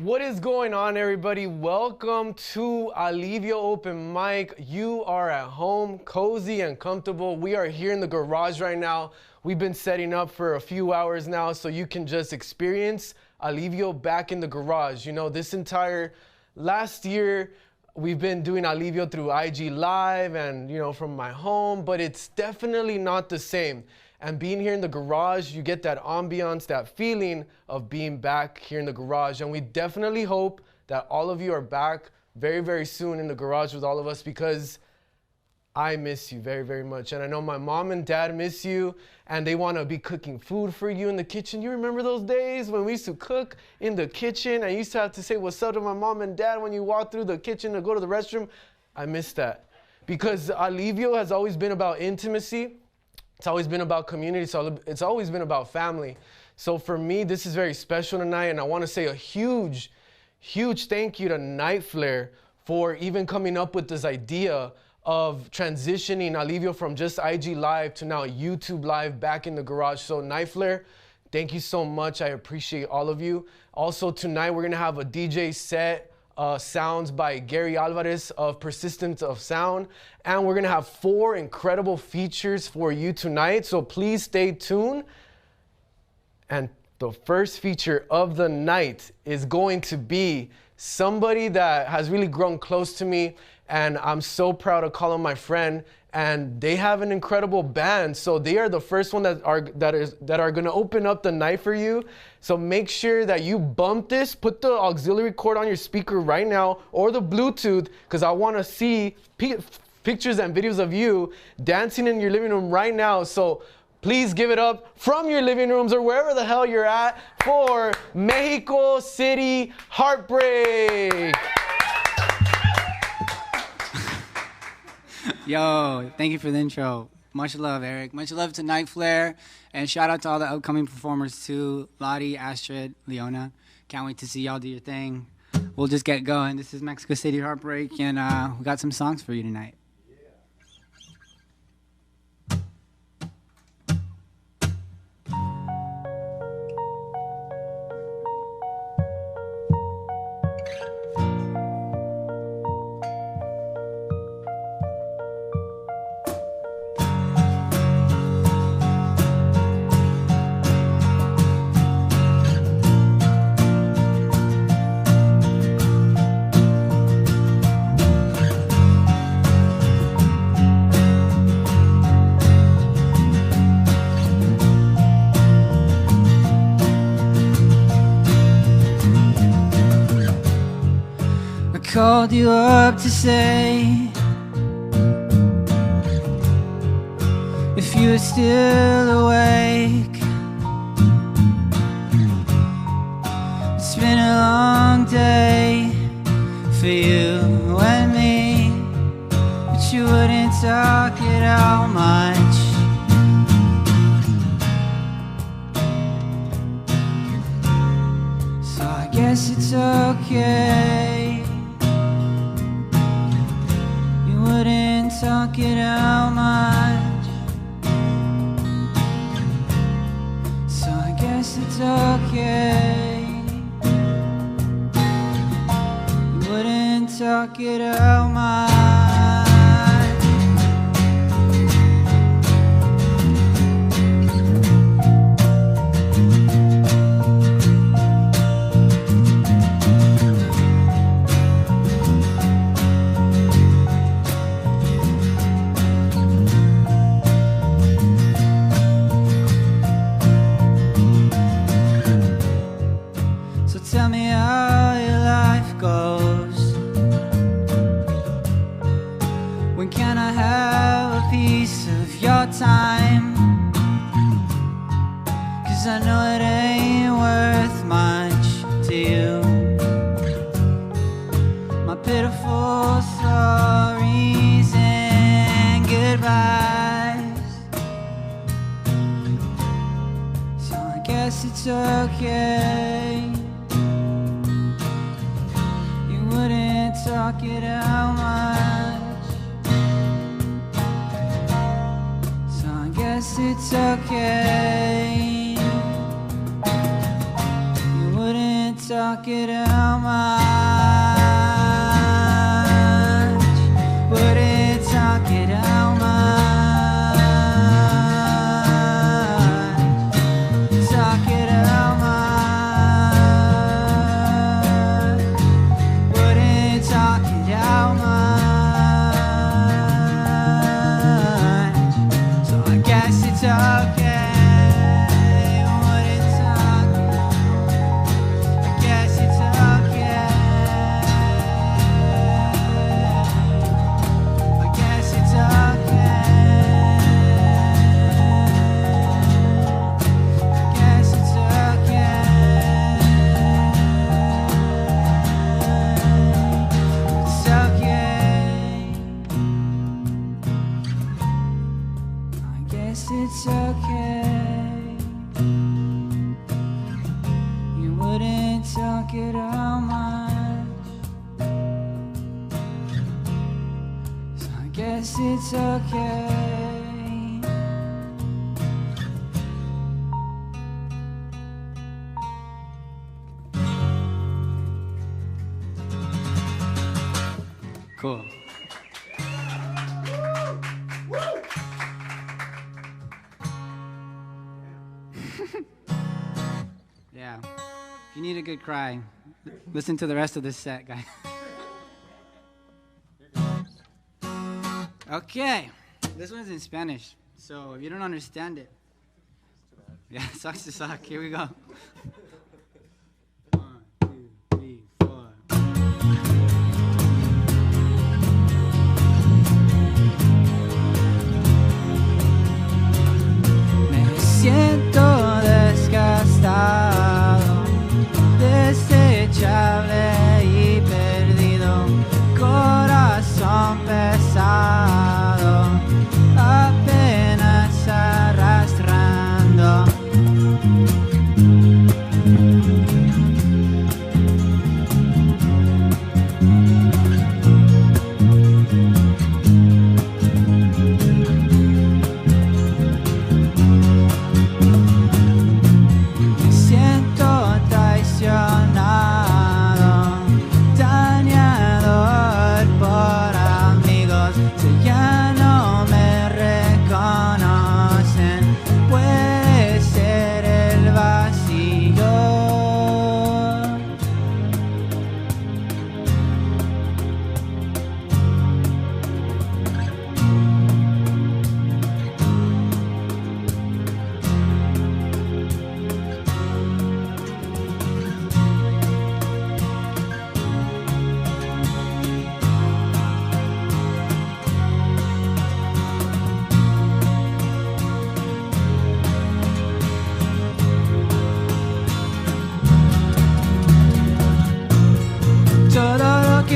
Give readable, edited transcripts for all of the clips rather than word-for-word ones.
What is going on, everybody? Welcome to Alivio Open Mic. You are at home, cozy and comfortable. We are here in the garage right now. We've been setting up for a few hours now so you can just experience Alivio back in the garage. You know, this entire last year, we've been doing Alivio through IG Live and, you know, from my home, but it's definitely not the same. And being here in the garage, you get that ambiance, that feeling of being back here in the garage. And we definitely hope that all of you are back very, very soon in the garage with all of us, because I miss you very, very much. And I know my mom and dad miss you, and they want to be cooking food for you in the kitchen. You remember those days when we used to cook in the kitchen? I used to have to say what's up to my mom and dad when you walk through the kitchen to go to the restroom. I miss that, because Alivio has always been about intimacy. It's always been about community, so it's always been about family. So for me, this is very special tonight, and I want to say a huge, huge thank you to NightFlare for even coming up with this idea of transitioning Alivio from just IG Live to now YouTube Live back in the garage. So NightFlare, thank you so much. I appreciate all of you. Also tonight, we're going to have a DJ set. Sounds by Gary Alvarez of Persistence of Sound, and we're gonna have 4 incredible features for you tonight, so please stay tuned. And the first feature of the night is going to be somebody that has really grown close to me, and I'm so proud to call him my friend. And they have an incredible band, so they are the first one that are gonna open up the night for you. So make sure that you bump this, put the auxiliary cord on your speaker right now, or the Bluetooth, because I wanna see pictures and videos of you dancing in your living room right now. So please give it up from your living rooms or wherever the hell you're at for Mexico City Heartbreak. Yo, thank you for the intro. Much love, Eric. Much love to NightFlare. And shout out to all the upcoming performers too. Lottie, Astrid, Leona. Can't wait to see y'all do your thing. We'll just get going. This is Mexico City Heartbreak, and we got some songs for you tonight. Called you up to say if you're still awake. It's been a long day for you and me, but you wouldn't talk it out much. So I guess it's okay. Wouldn't talk it out much, so I guess it's okay. You wouldn't talk it out much. Tell me how your life goes. When can I have a piece of your time? 'Cause I know it ain't worth much to you. My pitiful stories and goodbyes. So I guess it's okay. Talk it out much, so I guess it's okay. You wouldn't talk talk it out much. Wouldn't talk it out much. Talk it out much. Wouldn't talk it out much. So I guess it's okay. It's okay. You wouldn't talk it out much. So I guess it's okay. Cool. Yeah. If you need a good cry, listen to the rest of this set, guys. Okay. This one's in Spanish, so if you don't understand it, yeah, it sucks to suck. Here we go. 1, 2, 3, 4. Me siento desgastado, desechable y perdido, corazón pesado, apenas arrastrando.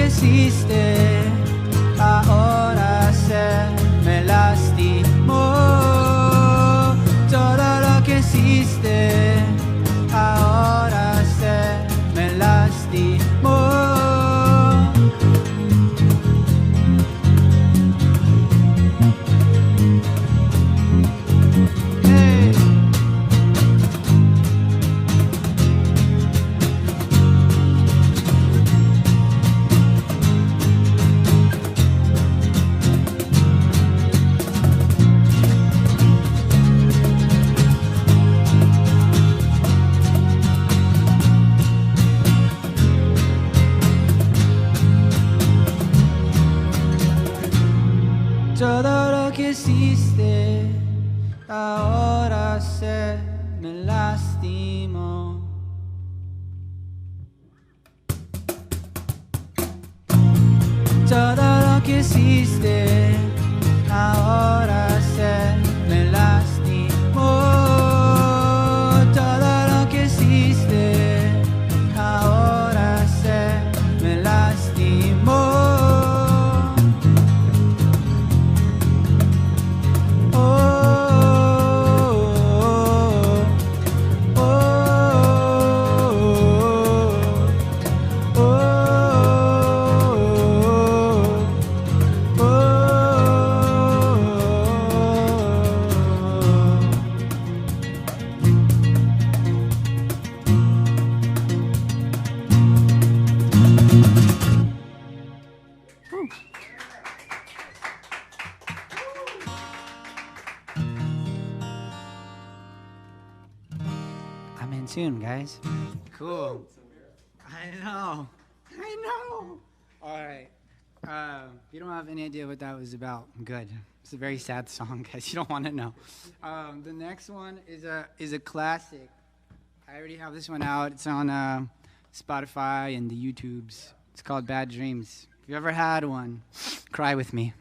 Hiciste, ahora se me lastimó. Todo lo que hiciste, ahora se me lastimó. Todo lo que hiciste, ahora se me lastimó. Todo lo que hiciste, ahora se me lastimó. Todo lo que hiciste, ahora se me lastimó. Oh I'm in tune, guys. Cool. I know. All right. You don't have any idea what that was about. Good. It's a very sad song, guys. You don't want to know. The next one is a classic. I already have this one out. It's on Spotify and the YouTubes. It's called Bad Dreams. If you ever had one, cry with me.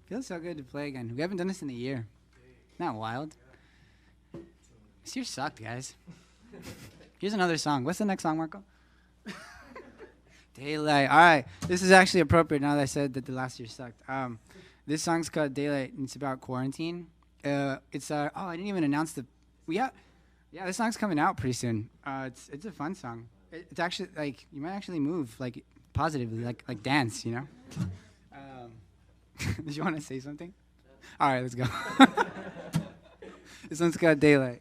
Feels so good to play again. We haven't done this in a year. Not wild. This year sucked, guys. Here's another song. What's the next song, Marco? Daylight. All right. This is actually appropriate now that I said that the last year sucked. This song's called Daylight, and it's about quarantine. I didn't even announce yeah, this song's coming out pretty soon. It's a fun song. It's actually like you might actually move like positively, like dance, you know. Did you want to say something? All right, let's go. This one's called Daylight.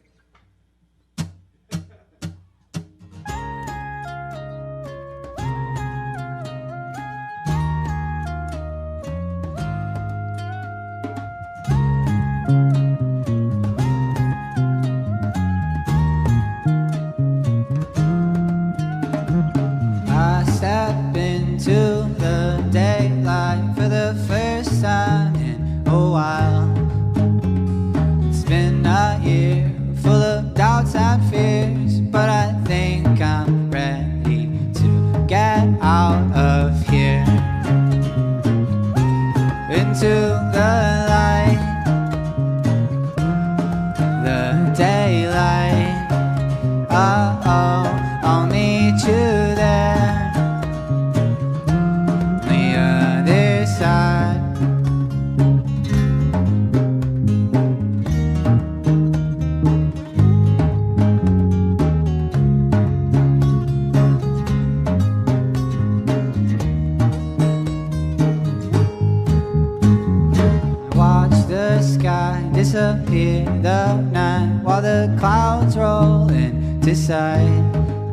disappear the night while the clouds roll into sight.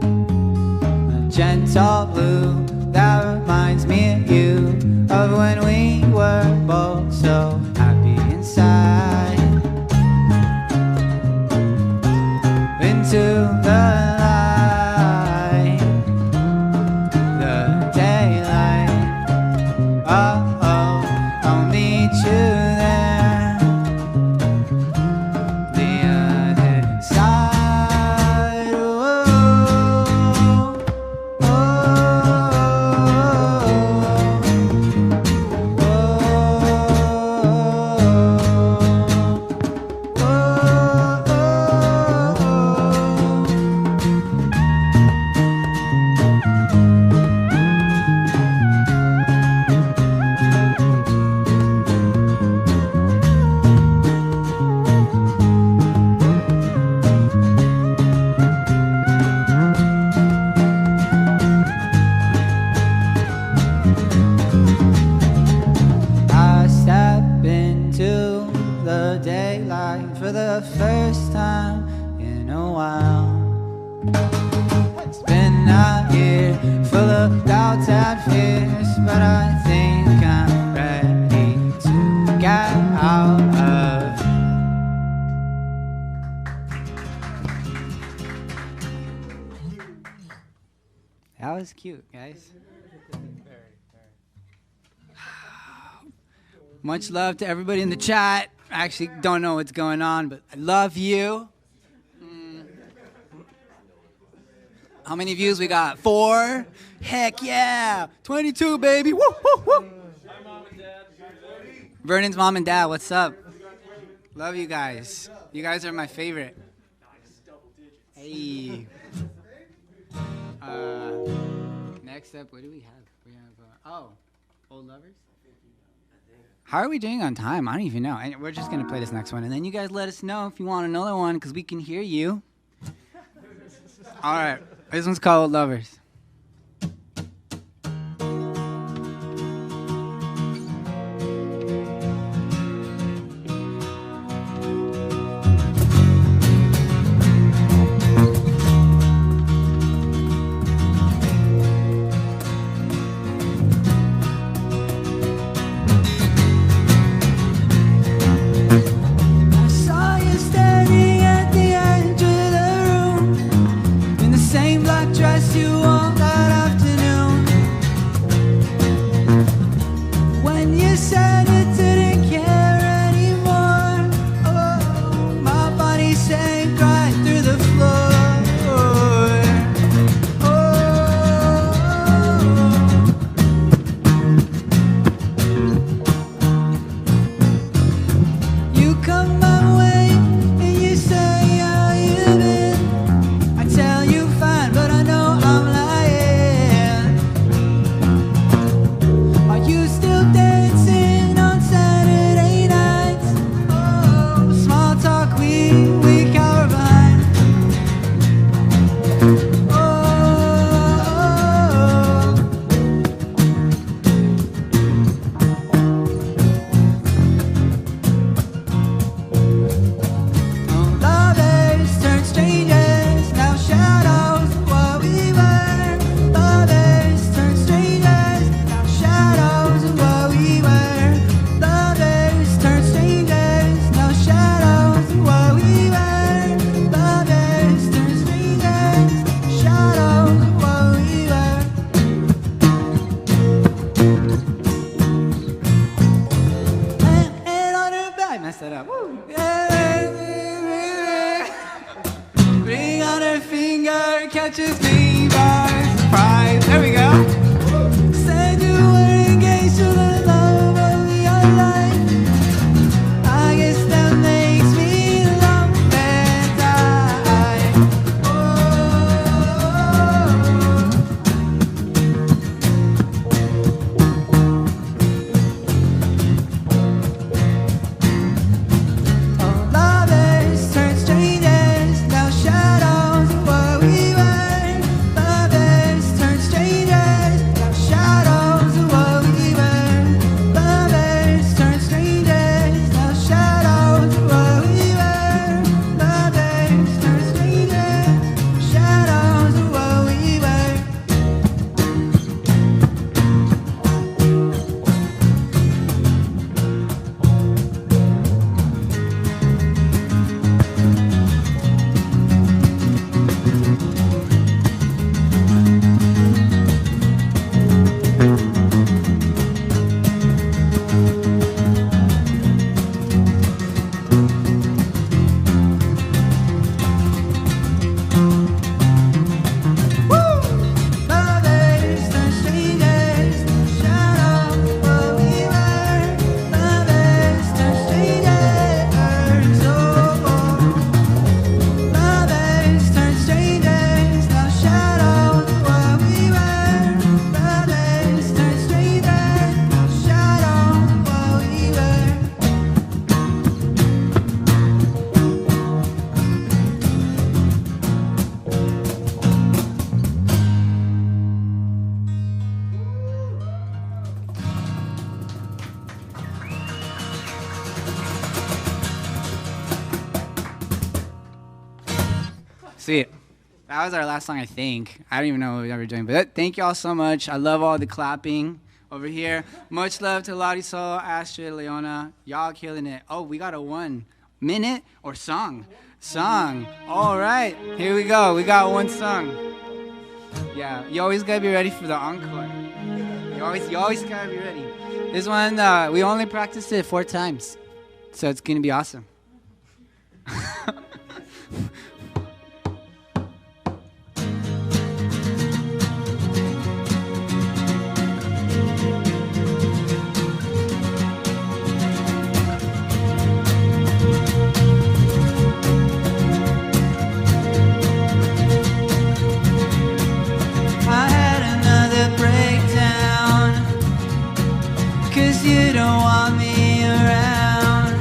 A gentle blue that reminds me of you, of when we were both so happy inside. Into the light, the daylight. Oh, I'll meet you there. The other side. Oh, oh, oh, I step into the daylight for the first time in a while. It's been a year full of doubts and fears, but I think I'm ready to get out of. That was cute, guys. Much love to everybody in the chat. I actually don't know what's going on, but I love you. How many views we got? 4? Heck yeah! 22, baby! Woo, woo, woo! Vernon's mom and dad, what's up? Love you guys. You guys are my favorite. Hey. Next up, what do we have? We have, Old Lovers? How are we doing on time? I don't even know. And we're just going to play this next one. And then you guys let us know if you want another one, because we can hear you. All right. This one's called Old Lovers. catches me by surprise. There we go. Said you were engaged to the love of your life. I guess that makes me love and die. Oh, lovers turn strangers, now shadows of what we were. Sweet. That was our last song, I think. I don't even know what we were doing, but thank you all so much. I love all the clapping over here. Much love to Lottie Soul, Astrid, Leona. Y'all killing it. Oh, we got a 1 minute or song. Song. All right, here we go. We got one song. Yeah, you always gotta be ready for the encore. You always gotta be ready. This one, we only practiced it 4 times, so it's gonna be awesome. You don't want me around.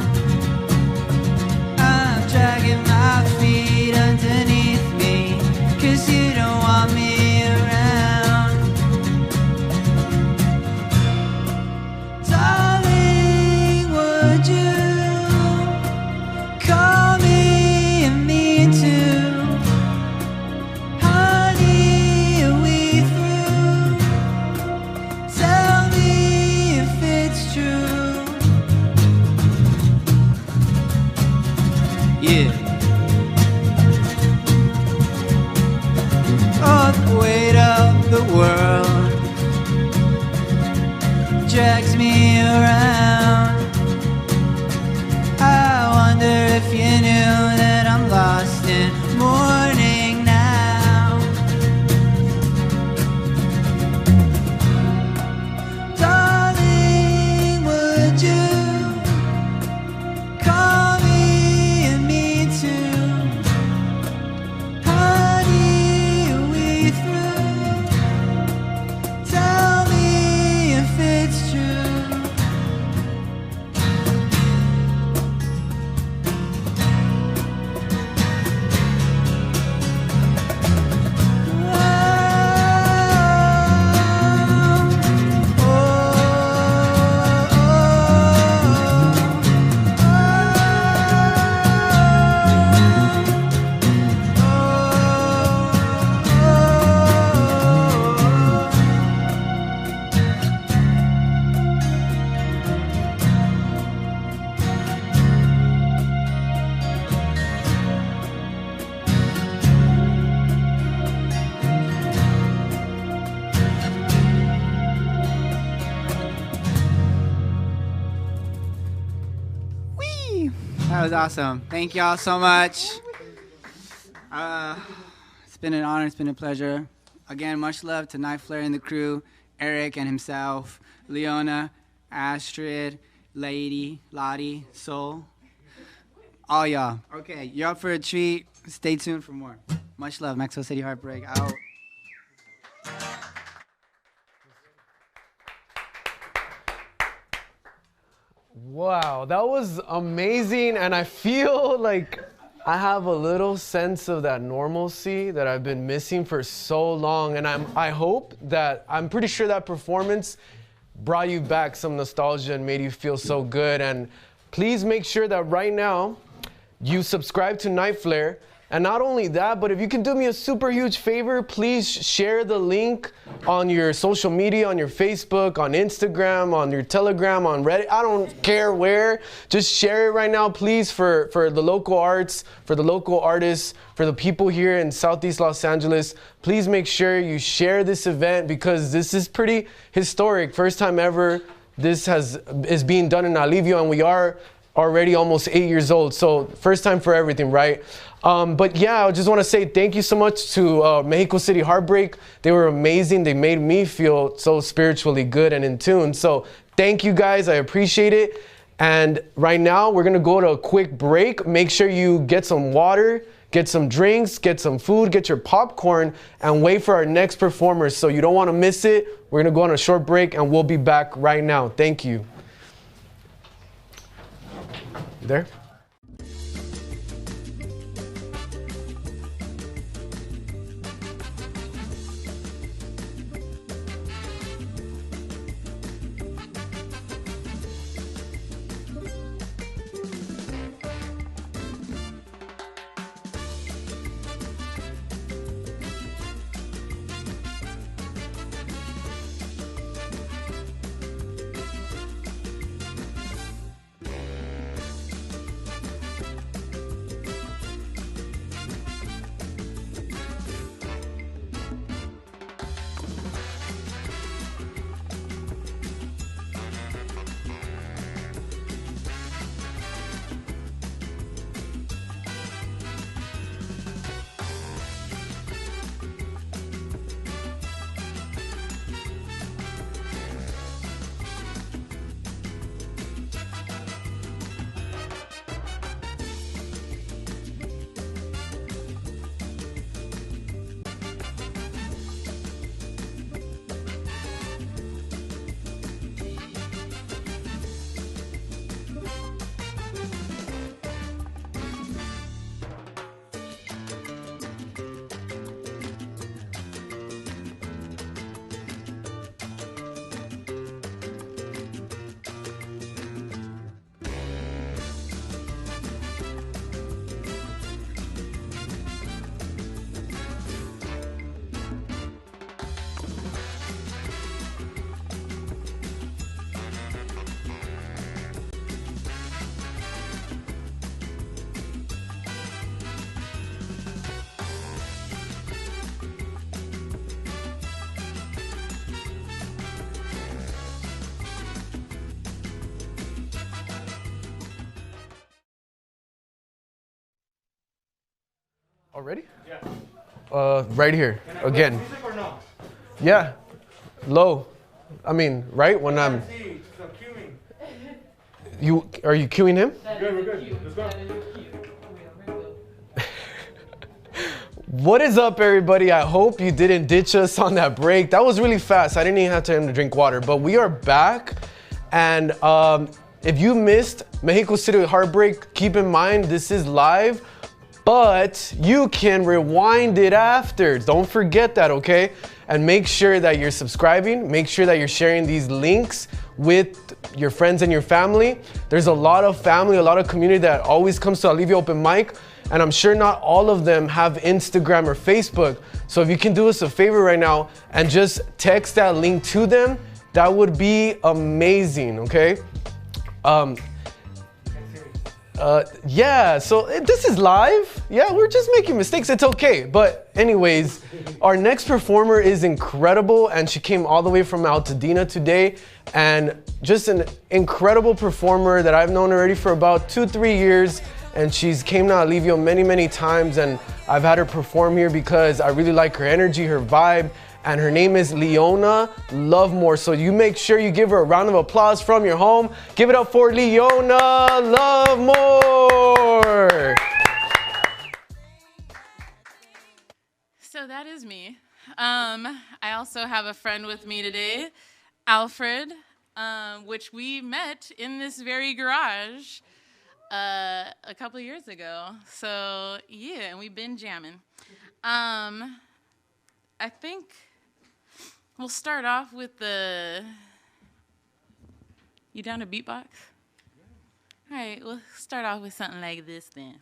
I'm dragging my feet underneath me, 'cause you don't want me around. Darling, would you call me and me too? Honey, are we through? Tell me if it's true. Yeah. Oh, the weight of the world drags me around. I wonder if you knew that I'm lost in mourning now. Darling, would you call me and me too? Honey, are we through? Tell me if it's true. That was awesome. Thank y'all so much. It's been an honor. It's been a pleasure. Again, much love to NightFlare and the crew, Eric and himself, Leona, Astrid, Lottie Soul, all y'all. Okay, you're up for a treat. Stay tuned for more. Much love. Mexico City Heartbreak out. Wow, that was amazing, and I feel like I have a little sense of that normalcy that I've been missing for so long, and I hope that, I'm pretty sure that performance brought you back some nostalgia and made you feel so good. And please make sure that right now you subscribe to NightFlare. And not only that, but if you can do me a super huge favor, please share the link on your social media, on your Facebook, on Instagram, on your Telegram, on Reddit. I don't care where. Just share it right now, please, for the local arts, for the local artists, for the people here in Southeast Los Angeles. Please make sure you share this event because this is pretty historic. First time ever this is being done in Alivio, and we are already almost 8 years old. So first time for everything, right? But yeah, I just want to say thank you so much to Mexico City Heartbreak. They were amazing. They made me feel so spiritually good and in tune. So thank you guys. I appreciate it. And right now we're going to go to a quick break. Make sure you get some water, get some drinks, get some food, get your popcorn, and wait for our next performers. So you don't want to miss it. We're going to go on a short break and we'll be back right now. Thank you. You there? Already? Yeah. Right here. Again. Music or no? Yeah. Low. I mean, right? When I'm... See, some cueing. Are you cueing him? Good, we're good. Let's go. What is up, everybody? I hope you didn't ditch us on that break. That was really fast. I didn't even have time to drink water, but we are back. And if you missed Mexico City Heartbreak, keep in mind this is live, but you can rewind it after. Don't forget that, okay? And make sure that you're subscribing. Make sure that you're sharing these links with your friends and your family. There's a lot of family, a lot of community that always comes to Alivio Open Mic. And I'm sure not all of them have Instagram or Facebook. So if you can do us a favor right now and just text that link to them, that would be amazing, okay? Yeah, so this is live. Yeah, we're just making mistakes. It's okay. But anyways, our next performer is incredible, and she came all the way from Altadena today, and just an incredible performer that I've known already for about 2-3 years. And she's came to Alivio many times, and I've had her perform here because I really like her energy, her vibe, and her name is Leona Love More. So you make sure you give her a round of applause from your home. Give it up for Leona Love More. So that is me. I also have a friend with me today, Alfred, which we met in this very garage a couple of years ago. So yeah, and we've been jamming. I think we'll start off with you down to beatbox? All right, we'll start off with something like this then.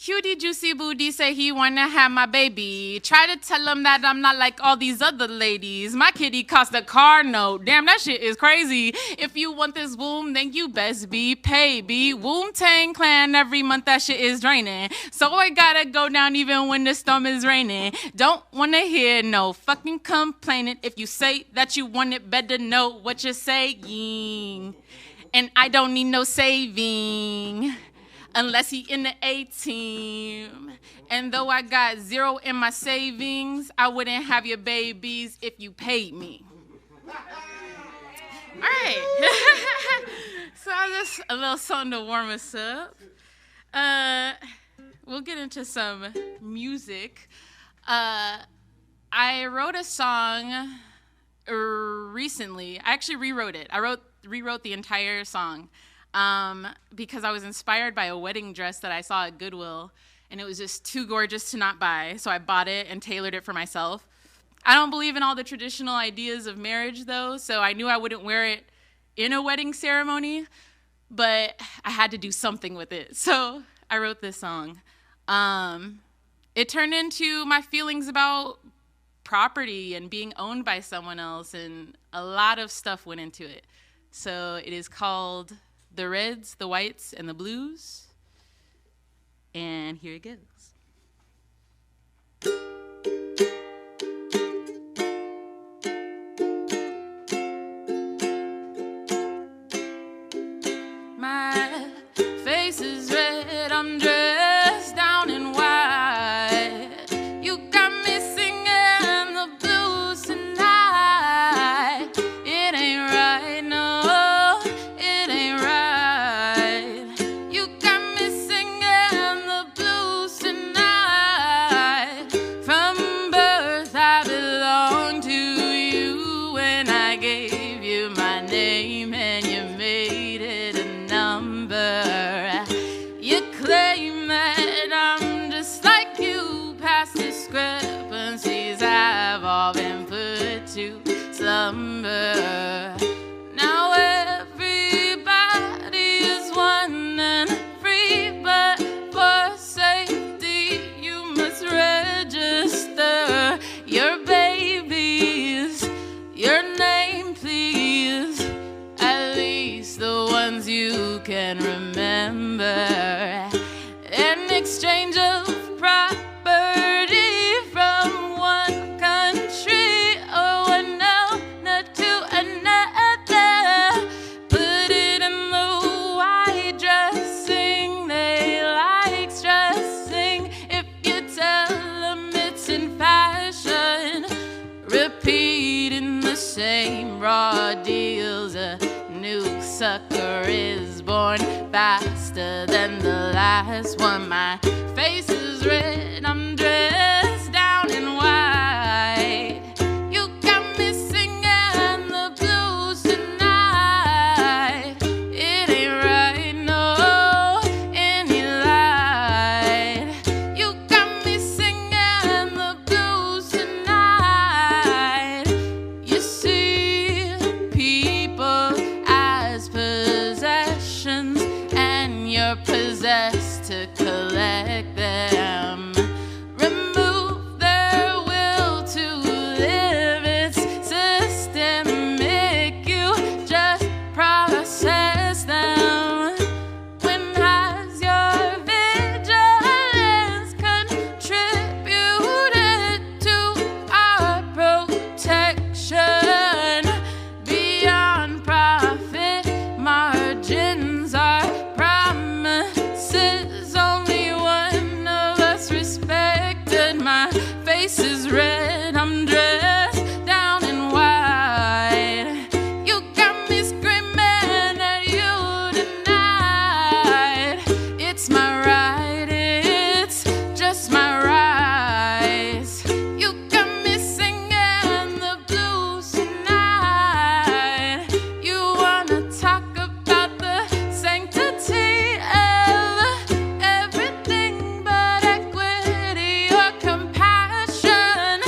Cutie Juicy Booty say he wanna have my baby. Try to tell him that I'm not like all these other ladies. My kitty cost a car note. Damn, that shit is crazy. If you want this womb, then you best be paid, B. Wu-Tang Clan every month, that shit is draining. So I gotta go down even when the storm is raining. Don't wanna hear no fucking complaining. If you say that you want it, better know what you're saying. And I don't need no saving. Unless he in the A-team. And though I got 0 in my savings, I wouldn't have your babies if you paid me. All right. So just a little something to warm us up. We'll get into some music. I wrote a song recently. I actually rewrote it. I rewrote the entire song. Because I was inspired by a wedding dress that I saw at Goodwill, and it was just too gorgeous to not buy, so I bought it and tailored it for myself. I don't believe in all the traditional ideas of marriage, though, so I knew I wouldn't wear it in a wedding ceremony, but I had to do something with it, so I wrote this song. It turned into my feelings about property and being owned by someone else, and a lot of stuff went into it. So it is called The Reds, the Whites, and the Blues. And here it goes. My face is red, I'm dressed down in white. You got me singing the blues tonight. It ain't right, no. Now everybody is one and free, but for safety you must register your babies, your name please, at least the ones you can remember, in exchange of property from one country. Put it in the white dressing they like. in broad deals. A new sucker is born faster than the last one. My face is red, I'm dressed down in white. You got me singing the blues tonight. It ain't right, no, any light. You got me singing the blues tonight. You see people as possessions, and you're possessed to collect them. Remove their will to live, it's systemic. You just process them. When has your vigilance contributed to our protection? Beyond profit margins are promises. Only one of us respected. My face is red, I'm dressed down in white. You got me screaming at you tonight. It's my right, it's just my rise. You got me singing the blues tonight. You wanna talk about the sanctity of everything but equity or compassion.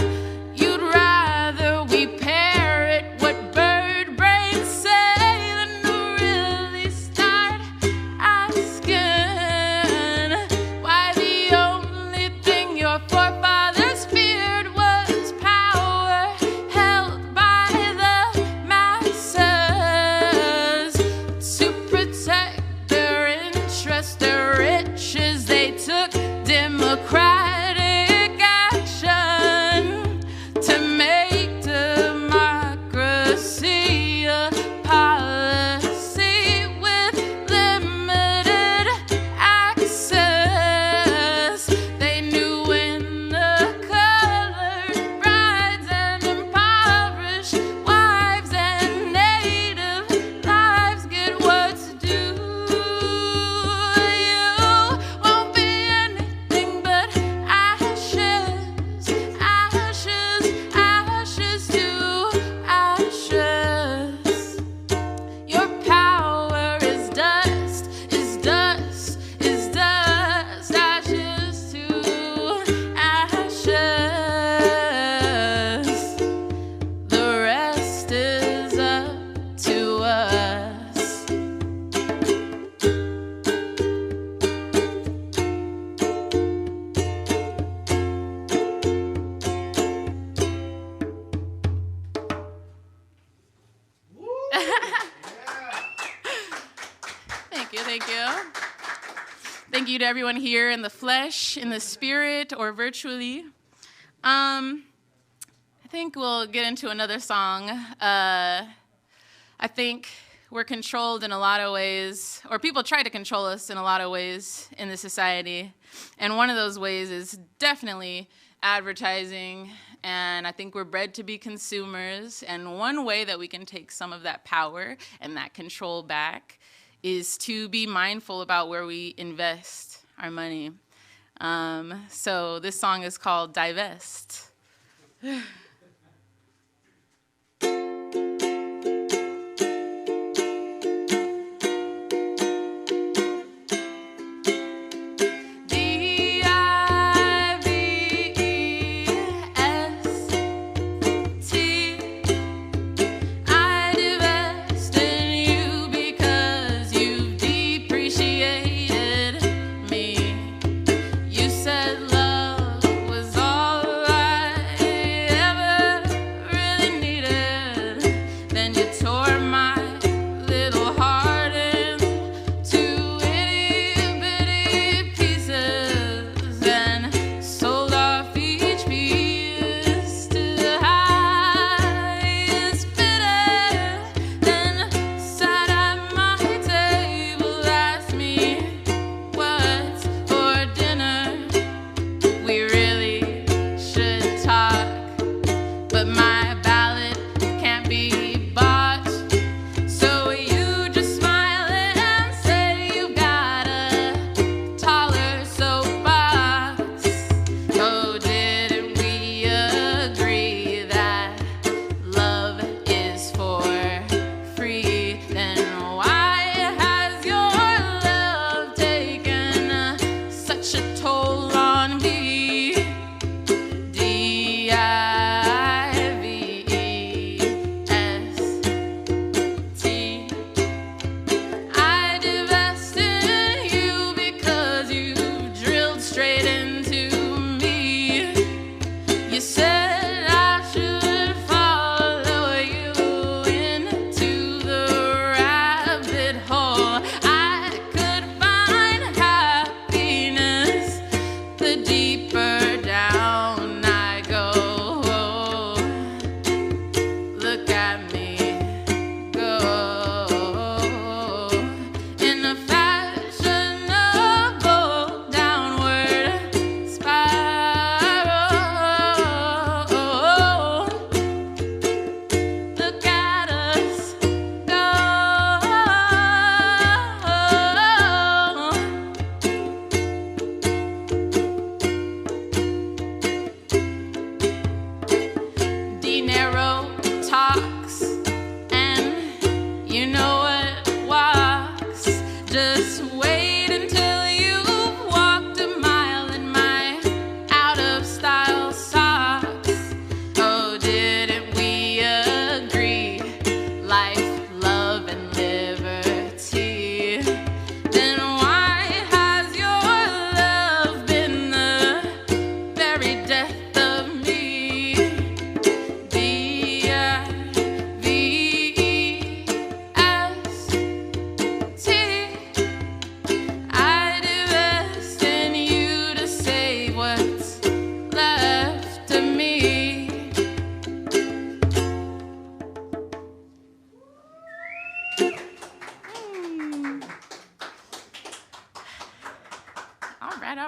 You'd rather we parrot what bird brains say than to really start asking why the only thing your forefathers feared was power held by the masses. To protect their interests, their riches, they took democratic action to make democracy a policy with limited access. They knew when the colored brides and impoverished wives and native lives get what's due. You won't be anything but ashes, ashes, ashes to ashes. Your power is dust, is dust, is dust, ashes to ashes. The rest is up to us. Thank you, thank you. Thank you to everyone here in the flesh, in the spirit, or virtually. I think we'll get into another song. I think we're controlled in a lot of ways, or people try to control us in a lot of ways in this society. And one of those ways is definitely advertising. And I think we're bred to be consumers. And one way that we can take some of that power and that control back is to be mindful about where we invest our money. So this song is called Divest. I divest in you because you've depreciated me. You said love was all I ever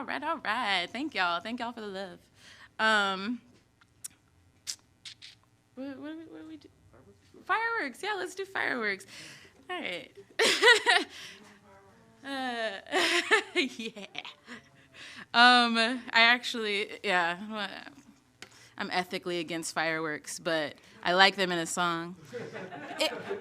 all right. Thank y'all for the love. What do we do? Fireworks. Yeah, let's do fireworks. All right. Yeah. I actually, yeah. I'm ethically against fireworks, but I like them in a song.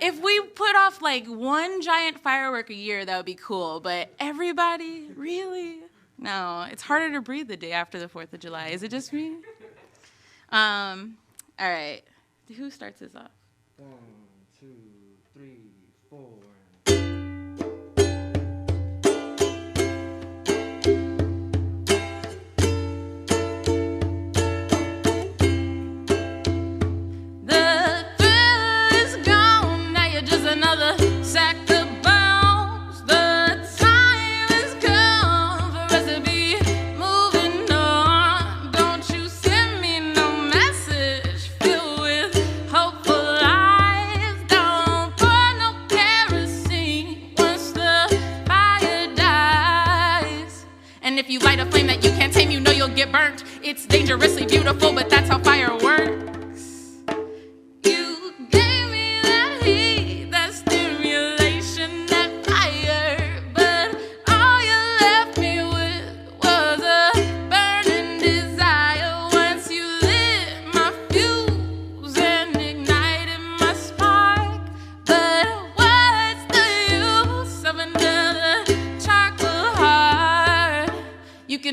If we put off like one giant firework a year, that would be cool. But everybody, really? No, it's harder to breathe the day after the 4th of July. Is it just me? All right. Who starts this off? 1, 2, 3, 4. Another sack of bones. The time has come for us to be moving on. Don't you send me no message filled with hopeful lies. Don't pour no kerosene once the fire dies. And if you light a flame that you can't tame, you know you'll get burnt. It's dangerously beautiful, but that's how fire works.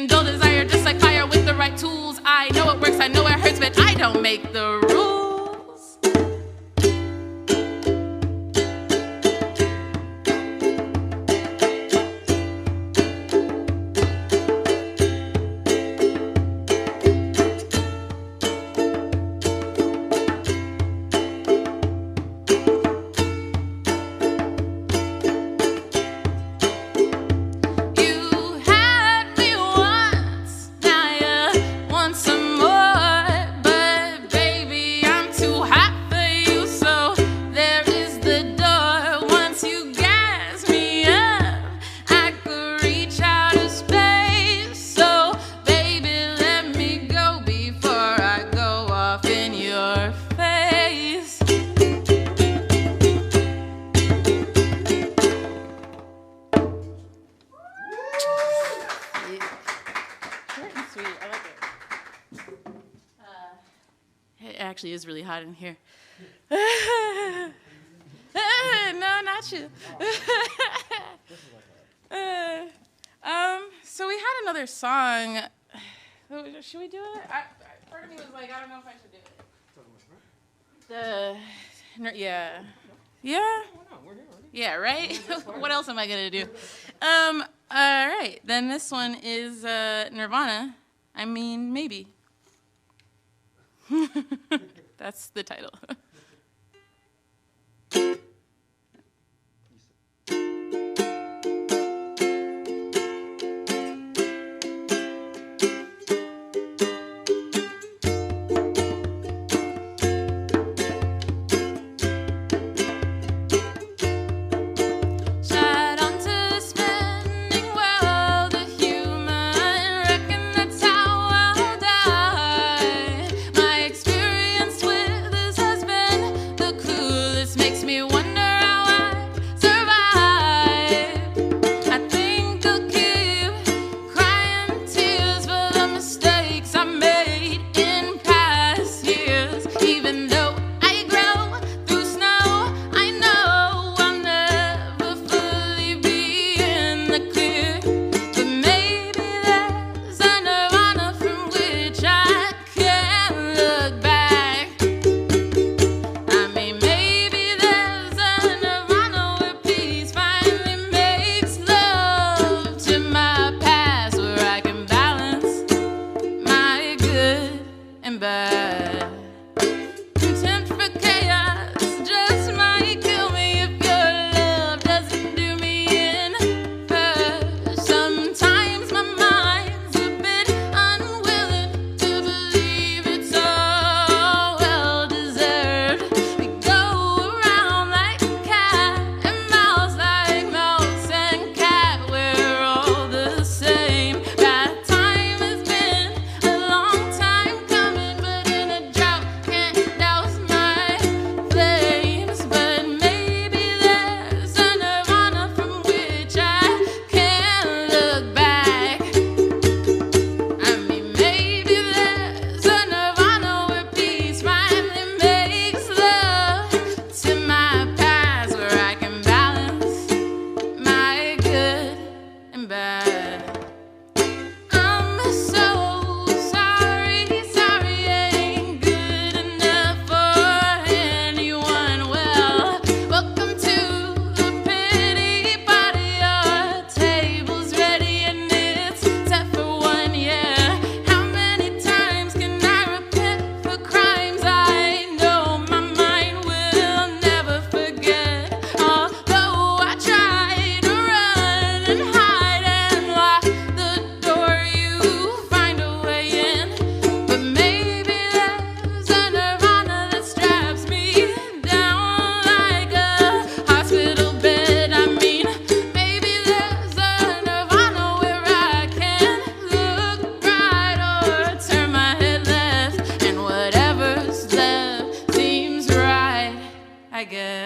Dull desire just like fire with the right tools. I know it works, I know it hurts, but I don't make the rules. Actually is really hot in here. No, not you. So we had another song. Should we do it? Part of me was like, I don't know if I should do it. Yeah. Yeah? Yeah, right? What else am I going to do? All right. Then this one is Nirvana. I mean, maybe. That's the title.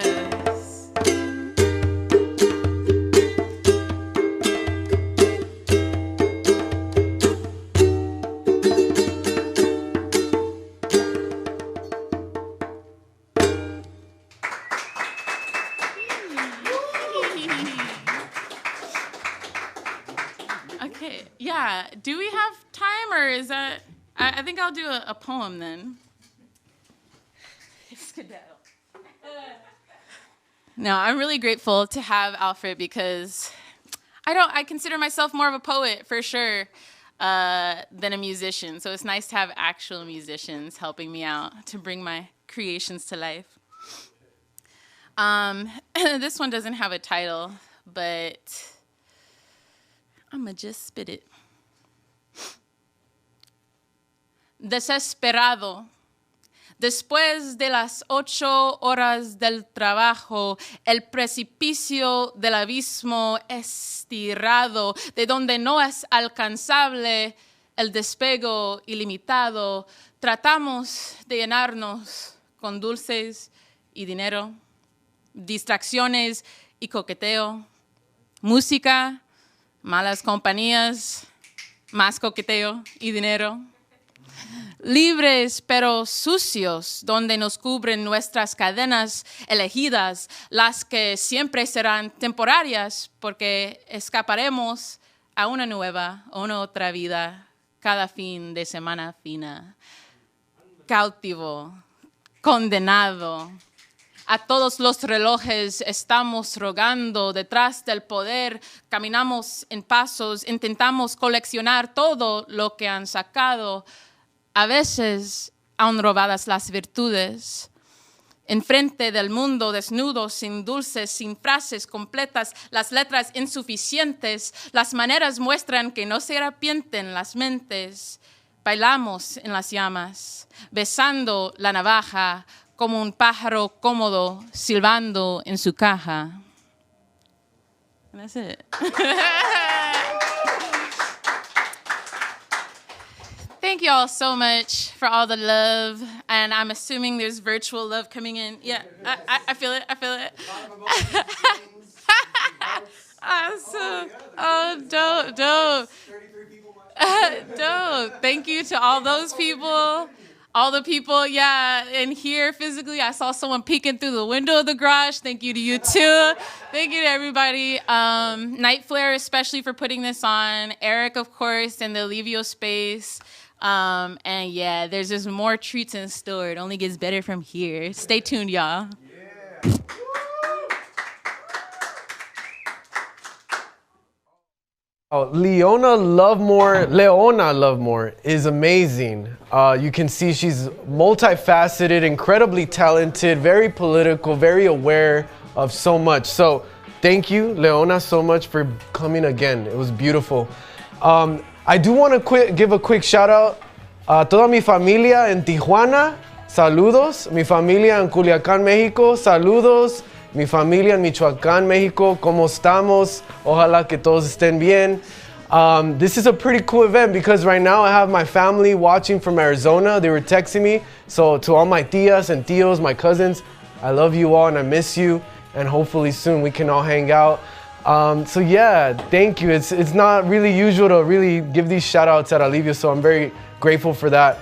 Yes. Okay, yeah. Do we have time, or is that? I think I'll do a poem then. Skedaddle. No, I'm really grateful to have Alfred because I consider myself more of a poet for sure than a musician. So it's nice to have actual musicians helping me out to bring my creations to life. This one doesn't have a title, but I'm gonna just spit it. Desesperado. Después de las 8 horas del trabajo, el precipicio del abismo estirado, de donde no es alcanzable el despego ilimitado, tratamos de llenarnos con dulces y dinero, distracciones y coqueteo, música, malas compañías, más coqueteo y dinero. Libres pero sucios, donde nos cubren nuestras cadenas elegidas, las que siempre serán temporarias, porque escaparemos a una nueva o una otra vida cada fin de semana fina. Cautivo, condenado, a todos los relojes estamos rogando detrás del poder, caminamos en pasos, intentamos coleccionar todo lo que han sacado. A veces aún robadas las virtudes. Enfrente del mundo desnudo, sin dulces, sin frases completas, las letras insuficientes, las maneras muestran que no se arrepienten las mentes. Bailamos en las llamas, besando la navaja, como un pájaro cómodo, silbando en su caja. And that's it. Thank you all so much for all the love, and I'm assuming there's virtual love coming in. Yeah, I feel it, I feel it. Awesome. Oh, dope. Dope. Thank you to all those people. All the people, yeah, in here physically. I saw someone peeking through the window of the garage. Thank you to you too. Thank you to everybody. NightFlare, especially for putting this on. Eric, of course, and the Alivio space. And yeah, there's just more treats in store. It only gets better from here. Stay tuned, y'all. Yeah. Oh, Leona Love More is amazing. You can see she's multifaceted, incredibly talented, very political, very aware of so much. So thank you, Leona, so much for coming again. It was beautiful. I do want to give a quick shout out a toda mi familia en Tijuana. Saludos. Mi familia en Culiacán, México. Saludos. Mi familia en Michoacán, México. ¿Cómo estamos? Ojalá que todos estén bien. This is a pretty cool event because right now I have my family watching from Arizona. They were texting me. So to all my tias and tios, my cousins, I love you all and I miss you. And hopefully soon we can all hang out. So yeah, thank you. It's not really usual to really give these shout outs at Alivio, so I'm very grateful for that.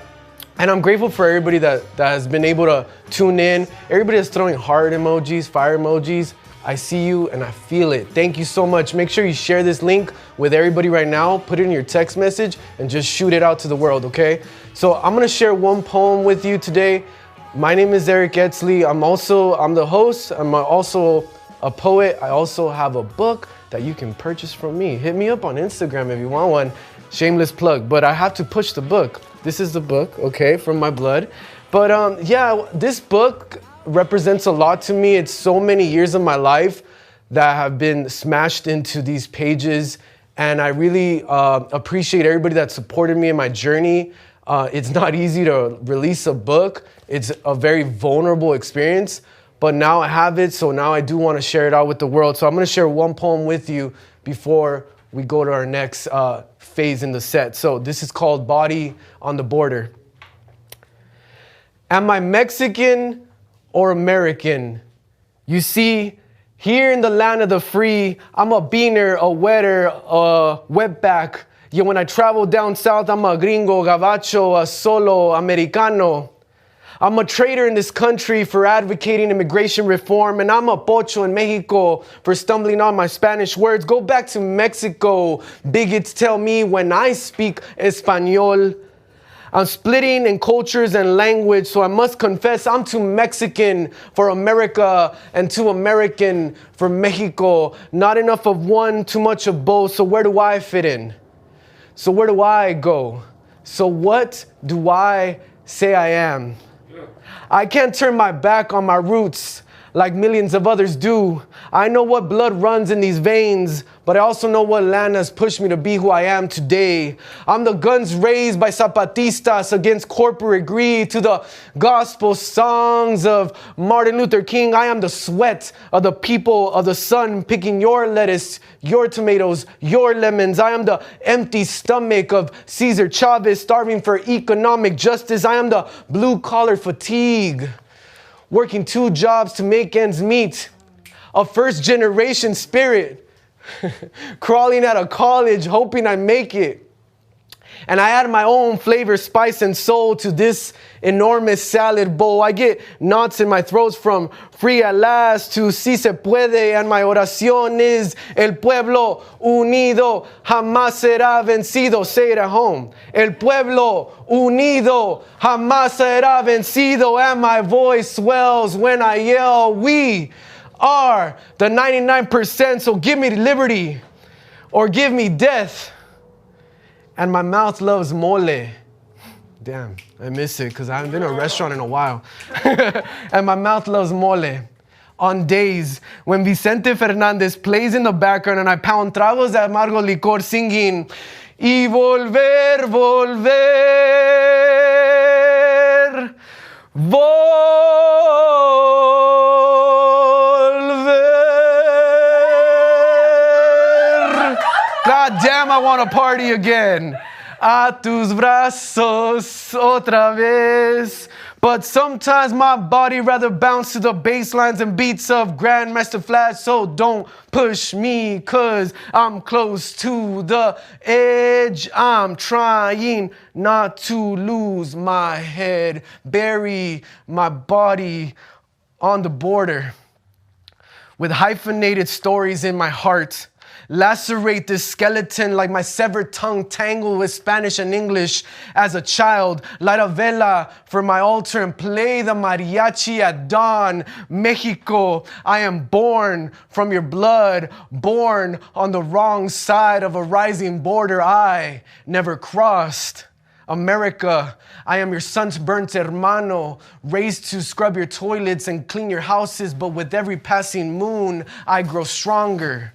And I'm grateful for everybody that has been able to tune in. Everybody that's throwing heart emojis, fire emojis. I see you and I feel it. Thank you so much. Make sure you share this link with everybody right now. Put it in your text message and just shoot it out to the world, okay? So I'm gonna share one poem with you today. My name is Eric Etzley. I'm the host. I'm also a poet. I also have a book that you can purchase from me. Hit me up on Instagram if you want one. Shameless plug, but I have to push the book. This is the book, okay, from my blood. But yeah, this book represents a lot to me. It's so many years of my life that have been smashed into these pages. And I really appreciate everybody that supported me in my journey. It's not easy to release a book. It's a very vulnerable experience. But now I have it, so now I do want to share it out with the world. So I'm going to share one poem with you before we go to our next phase in the set. So this is called Body on the Border. Am I Mexican or American? You see, here in the land of the free, I'm a beaner, a wetter, a wetback. Yet when I travel down south, I'm a gringo, gabacho, a solo, americano. I'm a traitor in this country for advocating immigration reform, and I'm a pocho in Mexico for stumbling on my Spanish words. Go back to Mexico. Bigots tell me when I speak Espanol. I'm splitting in cultures and language, so I must confess I'm too Mexican for America and too American for Mexico. Not enough of one, too much of both, so where do I fit in? So where do I go? So what do I say I am? I can't turn my back on my roots like millions of others do. I know what blood runs in these veins, but I also know what land has pushed me to be who I am today. I'm the guns raised by Zapatistas against corporate greed, to the gospel songs of Martin Luther King. I am the sweat of the people of the sun, picking your lettuce, your tomatoes, your lemons. I am the empty stomach of Cesar Chavez, starving for economic justice. I am the blue-collar fatigue, working 2 jobs to make ends meet. A first-generation spirit, crawling out of college, hoping I make it. And I add my own flavor, spice, and soul to this enormous salad bowl. I get knots in my throats from free at last to si se puede. And my oración is el pueblo unido jamás será vencido. Say it at home. El pueblo unido jamás será vencido. And my voice swells when I yell, we are the 99%. So give me liberty or give me death. And my mouth loves mole. Damn, I miss it because I haven't been to a restaurant in a while. And my mouth loves mole. On days when Vicente Fernandez plays in the background and I pound tragos de amargo licor singing, y volver, volver, volver. God damn, I want to party again. A tus brazos otra vez. But sometimes my body rather bounce to the bass lines and beats of Grandmaster Flash. So don't push me, cause I'm close to the edge. I'm trying not to lose my head. Bury my body on the border with hyphenated stories in my heart. Lacerate this skeleton like my severed tongue tangled with Spanish and English as a child. Light a vela for my altar and play the mariachi at dawn. Mexico, I am born from your blood, born on the wrong side of a rising border I never crossed. America, I am your son's burnt hermano, raised to scrub your toilets and clean your houses, but with every passing moon, I grow stronger.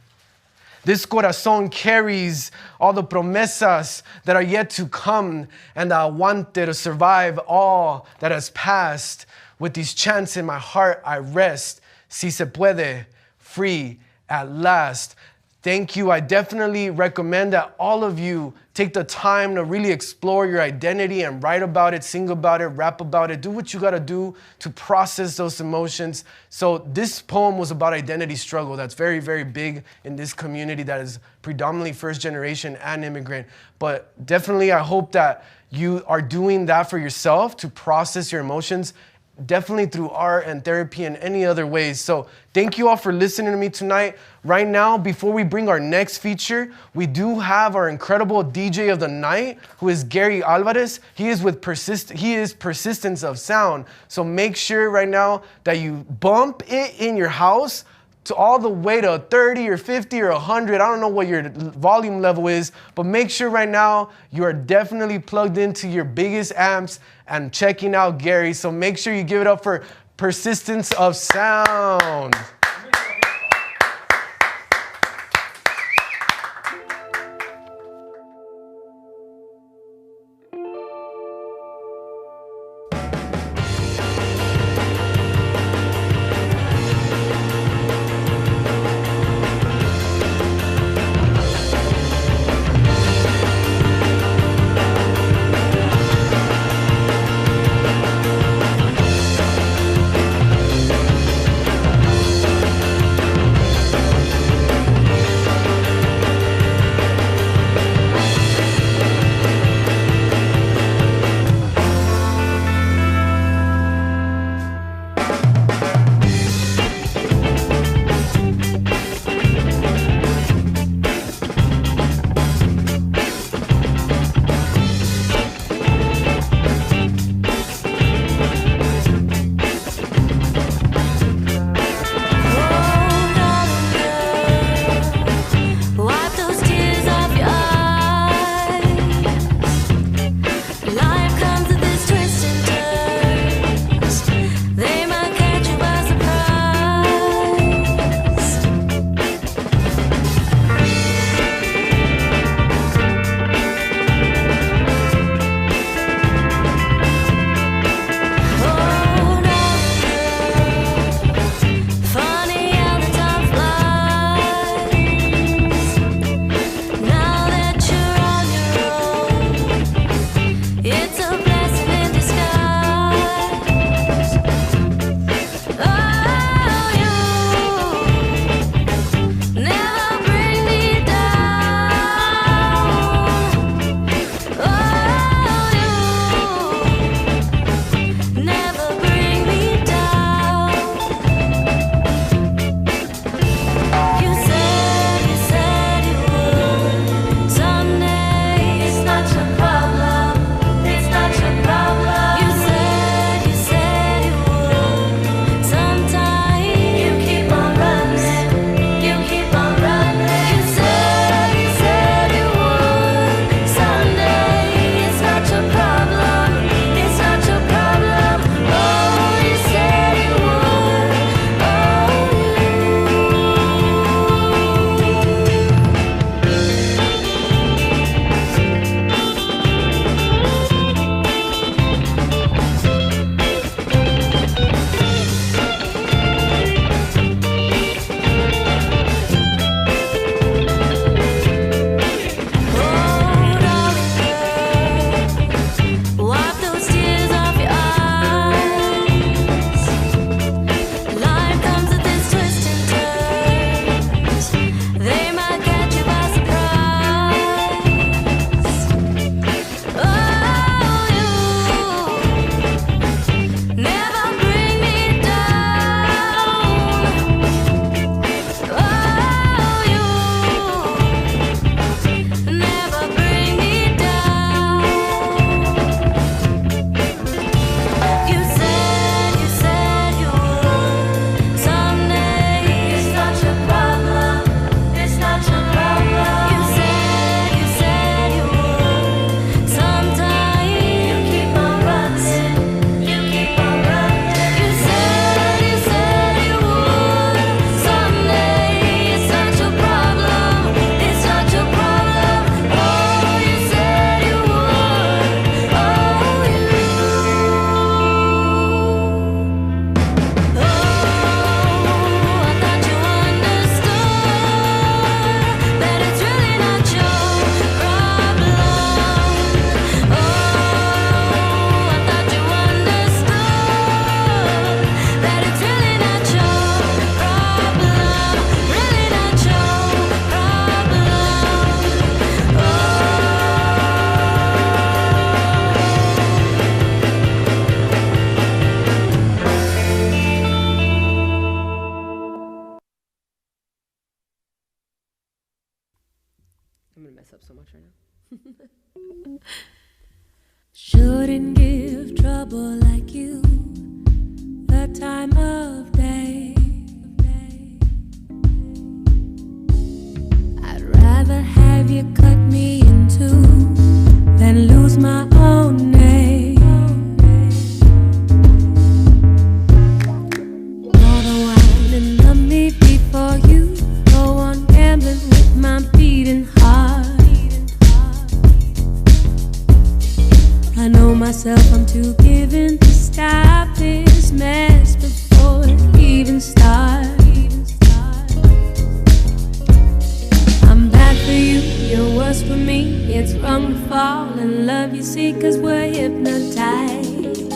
This corazón carries all the promesas that are yet to come and the aguante to survive all that has passed. With these chants in my heart, I rest. Si se puede, free at last. Thank you. I definitely recommend that all of you take the time to really explore your identity and write about it, sing about it, rap about it. Do what you got to do to process those emotions. So this poem was about identity struggle. That's very, very big in this community that is predominantly first generation and immigrant. But definitely I hope that you are doing that for yourself to process your emotions, definitely through art and therapy and any other ways. So thank you all for listening to me tonight. Right now, before we bring our next feature, we do have our incredible DJ of the night, who is Gary Alvarez. He is Persistence of Sound. So make sure right now that you bump it in your house to all the way to 30 or 50 or 100. I don't know what your volume level is, but make sure right now you are definitely plugged into your biggest amps and checking out Gary. So make sure you give it up for Persistence of Sound. mess up so much right now. Shouldn't give trouble like you the time of day. I'd rather have you cut me in two than lose my own name. Pour the wine and love me before you go on gambling with my beating heart. I know myself, I'm too given to stop this mess before it even starts. I'm bad for you, you're worse for me. It's wrong to fall in love, you see, 'cause we're hypnotized.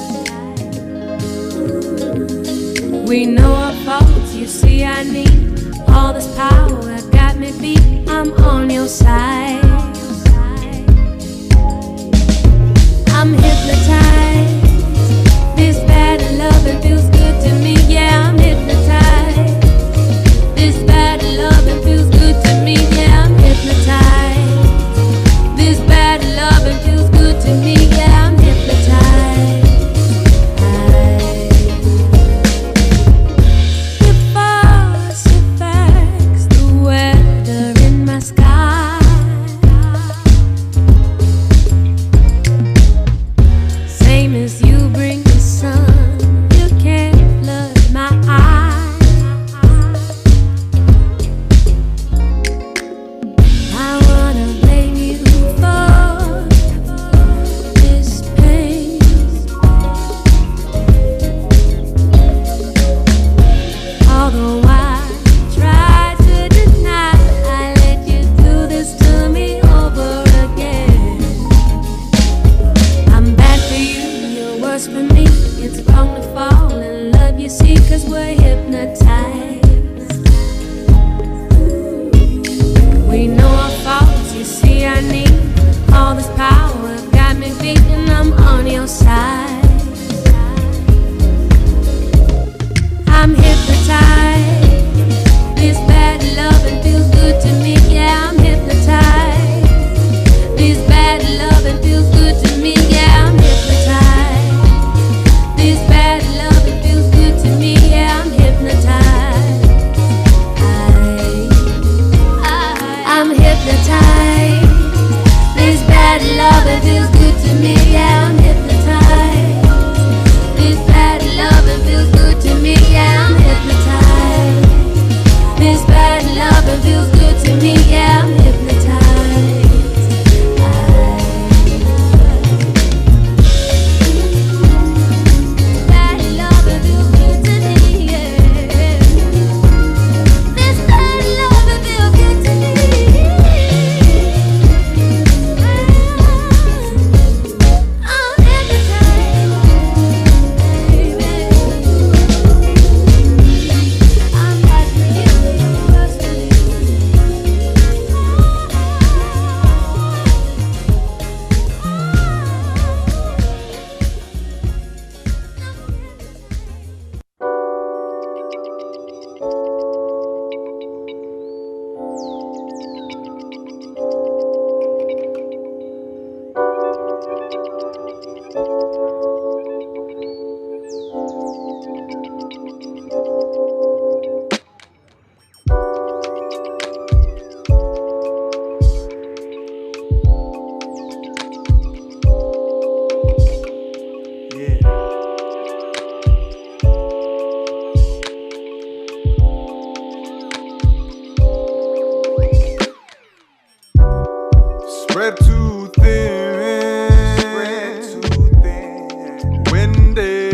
We know our faults, you see, I need all this power, got me beat, I'm on your side. I'm hypnotized. This bad loving feels good to me. Yeah, I'm hypnotized. This bad loving feels good to me. Yeah, I'm hypnotized. This bad loving feels good to me. Yeah, I'm hypnotized. The force affects the weather in my sky. Same as you bring the sun, you can't flood my eyes. I wanna blame you for this pain. Although I try to deny, I let you do this to me over again. I'm bad for you, you're worse for me. It's wrong to fall in love, you see, 'cause we're hypnotized. We know our faults, you see, I need all this power, got me beating, I'm on your side. I'm hypnotized. This bad loving feels good to me. Yeah, I'm hypnotized. This bad loving feels good to me. Yeah, I'm hypnotized. This bad loving feels good to me. Yeah, I'm hypnotized. I'm hypnotized. This bad loving feels good to me. Yeah, I'm hypnotized. This bad loving feels good to me. Yeah, I'm hypnotized. This bad loving feels good to me. Yeah, I'm hypnotized. Bad loving feels good to me. Yeah. This bad loving feels good to me. I'm hypnotized, baby. I'm bad for you, you're worse for me. Spread too thin. Windy.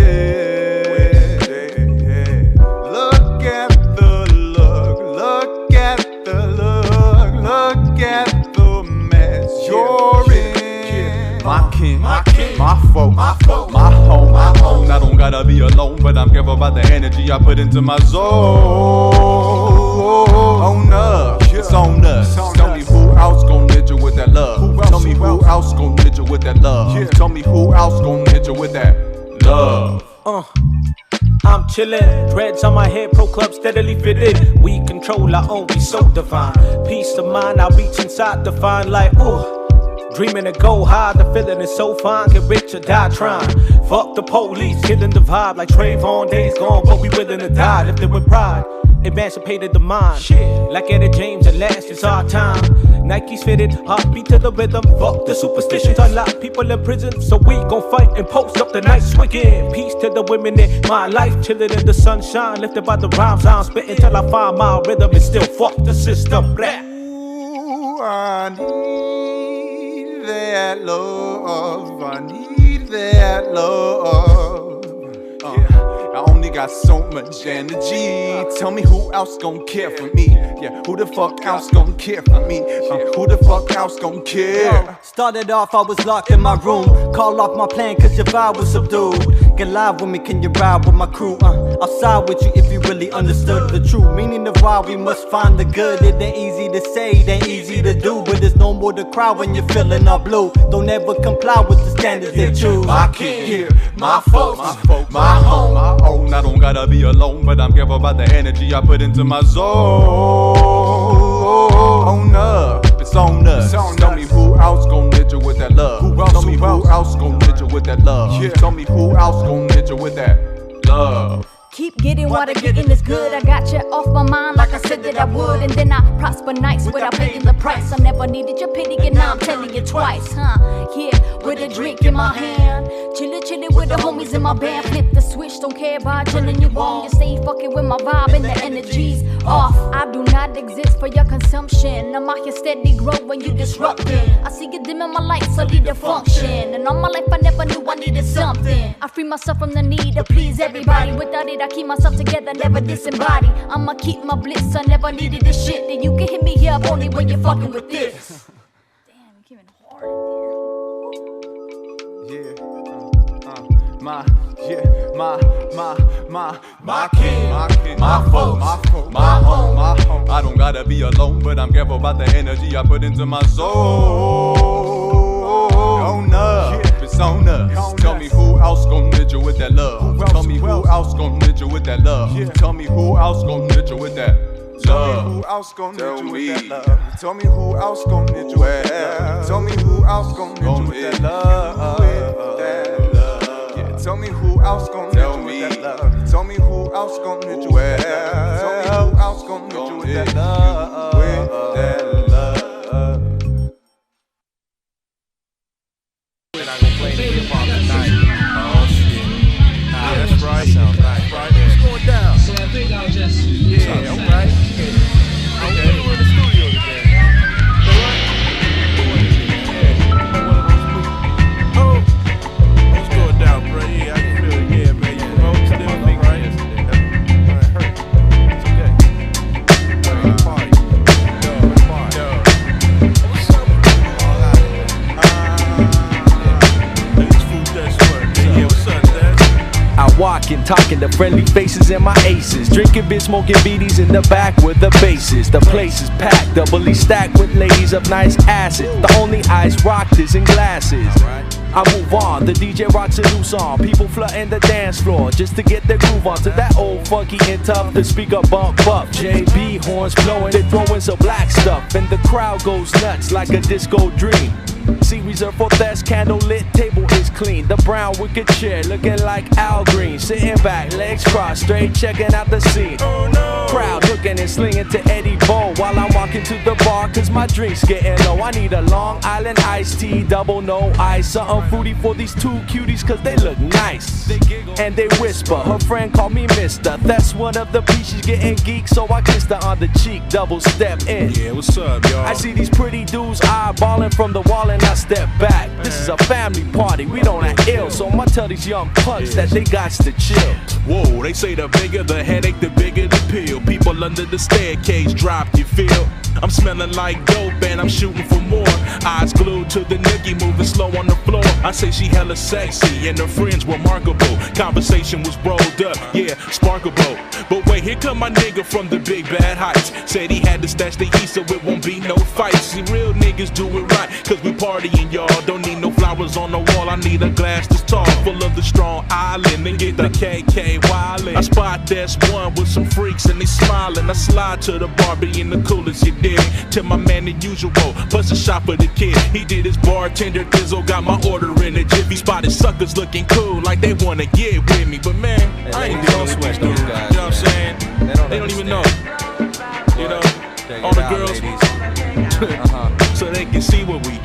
Look at the look. Look at the look. Look at the mess you're in. My king, my folk, my home. I don't gotta be alone, but I'm careful about the energy I put into my zone. On up, it's on us. Tell me who else gon' hit you with that love. Tell me who else gon' hit you with that love. Tell me who else gon' hit you with that love. I'm chillin'. chillin'. Dreads on my head, pro club steadily fitted. We control our own, we so divine. Peace of mind, I'll reach inside to find like, ooh. Dreaming to go high, the feeling is so fine. Get rich or die trying. Fuck the police, killing the vibe like Trayvon. Days gone, but we willing to die. Lifted with pride, emancipated the mind. Shit, like Eddie James, at last it's our time. Nikes fitted, heartbeat to the rhythm. Fuck the superstitions, unlock people in prison. So we gon' fight and post up the night swinging. Peace to the women in my life, chillin' in the sunshine. Lifted by the rhymes I'm spittin' till I find my rhythm. And still fuck the system, black. Ooh, I need that love, I need that love. I only got so much energy. Tell me who else gon' care for me? Yeah, who the fuck else gon' care for me? Who the fuck else gon' care? Started off, I was locked in my room. Call off my plan cause your vibe was subdued. Get live with me, can you ride with my crew? I'll side with you if you really understood the true meaning of why we must find the good. It ain't easy to say, it ain't easy to do, but there's no more to cry when you're feeling all blue. Don't ever comply with the standards they choose. My kid, my folks, my home, my own. I don't gotta be alone, but I'm careful about the energy I put into my zone. On up, it's on us. Tell me who else gon' hit you with that love. Tell me who else gon' hit you with that love. Tell me who else gon' hit you with that love. Keep getting water, getting is good. I got you off my mind like I said that I would. And then I prosper nice without paying the price. I never needed your pity and now I'm telling you twice, huh? Yeah, with a drink in my hand. Chillin' with the homies in my band. Flip the switch, don't care about chillin' you wrong. You stay fucking with my vibe and the energy's off. I do not exist for your consumption. I'm out here steady growth when you disrupting. I see you dimming my lights, so need to function. And all my life I never knew I needed something. I free myself from the need to please everybody. Without it I keep myself together, never disembodied. I'ma keep my bliss, I never needed this shit. Then you can hit me up only when you're fucking with this. Damn, you came in hard in there. My king, my folks, my home. I don't gotta be alone, but I'm careful about the energy I put into my soul. On up, it's on us. Tell me who else gon' hit you with that love. Tell me who else gon' hit you with that love. Tell me who else gon' hit you with that love. Who else gon' hit you with that love? Tell me who else gon' hit you with that love. Tell me who else gon' hit you with that love. Tell me who else gon' hit you with that love. Tell me who else gon' hit you with that love. Tell me who else gon' hit you with that love. We're not gonna play any hip hop tonight. Oh shit. Yeah, that's right. Sounds nice, right? What's going down? So I think I'll just yeah, alright. Okay, we're in the studio today. Walking, talking to friendly faces and my aces. Drinking bitch, smoking BDs in the back with the bases. The place is packed, doubly stacked with ladies of nice asses. The only ice rocked is in glasses. I move on, the DJ rocks a new song. People flooding the dance floor just to get their groove on. To that old funky and tough, the speaker bump up. JB horns blowing, they throwing some black stuff. And the crowd goes nuts like a disco dream. See, reserved for that candle lit table is clean. The brown wicked chair looking like Al Green. Sitting back, legs crossed, straight checking out the scene. Oh, no. Crowd hooking and slinging to Eddie Bow while I'm walking to the bar cause my drink's getting low. I need a Long Island iced tea, double no ice. Something fruity for these two cuties cause they look nice. They giggle and they whisper, her friend called me mister. That's one of the pieces getting geek, so I kissed her on the cheek, double step in. Yeah, what's up, y'all? I see these pretty dudes eyeballing from the wall and I step back. This is a family party, we don't act ill, so I'ma tell these young punks that they got to chill. Whoa, they say the bigger the headache, the bigger the pill. People under the staircase drop, you feel? I'm smelling like dope and I'm shooting for more. Eyes glued to the nookie, moving slow on the floor. I say she hella sexy and her friends remarkable. Conversation was rolled up, yeah, sparkable. But wait, here come my nigga from the big bad heights. Said he had to stash the E so it won't be no fights. See, real niggas do it right, cause we partying, y'all. Don't need no flowers on the wall, I need a glass that's tall, full of the strong island, and get the KK wildin'. I spot this one with some freaks and they smiling. I slide to the bar, being the coolest, you dig. Tell my man the usual, plus a shot for the kid. He did his bartender thizzle, got my order in a jiffy. Spotted suckers looking cool, like they wanna get with me. But man, I ain't dealing with these dudes, you know what I'm saying? They don't even know, you know, all the girls, so they can see what we.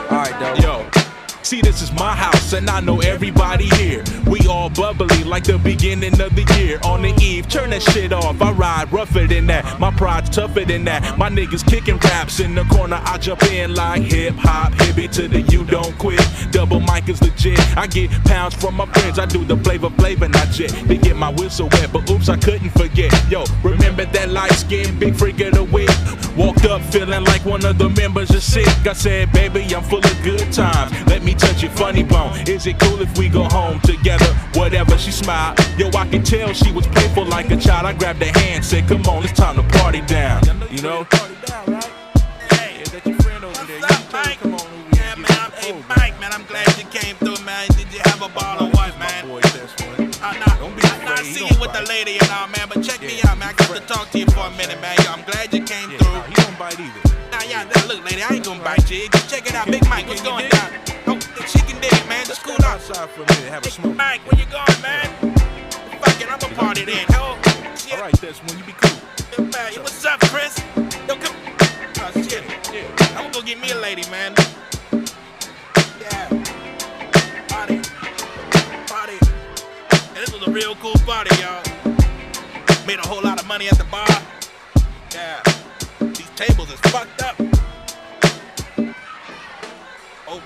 Alright, though. Yo. See, this is my house, and I know everybody here. We all bubbly like the beginning of the year. On the eve, turn that shit off. I ride rougher than that. My pride's tougher than that. My niggas kicking raps in the corner. I jump in like hip hop, hippie to the you don't quit. Double mic is legit. I get pounds from my friends. I do the flavor, not jet. They get my whistle wet, but oops, I couldn't forget. Yo, remember that light skin, big freak of the week. Walked up feeling like one of the members is sick. I said, baby, I'm full of good times. Let me touch your funny bone. Is it cool if we go home together? Whatever, she smiled. Yo, I can tell she was playful like a child. I grabbed her hand, said, come on, it's time to party down. You know? Hey, is that your friend over there? What's up, Mike? Come on over here. Yeah, man, hey, Mike, man, I'm glad you came through, man. Did you have a ball or what, man? I see you with the lady and all, man, but check me out, man. I got to talk to you for a minute, man. Yo, I'm glad you came through. He don't bite either. Nah, yeah, look, lady, I ain't gonna bite you. Just check it out. Big Mike, what's going down? Oh, she can dig it, man. Just cool out. Outside for a minute, have a smoke. Mike, where you going, man? Fuck it, I'm a party then. Oh, shit. Alright, that's when you be cool. Yo, what's up, Chris? Yo, come. Oh, shit. Yeah. I'm gonna go get me a lady, man. Yeah. Party. And this was a real cool party, y'all. Made a whole lot of money at the bar. Yeah. These tables is fucked up. Oh.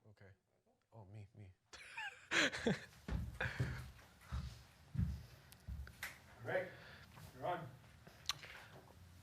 Okay. Oh, me. Right. You're on.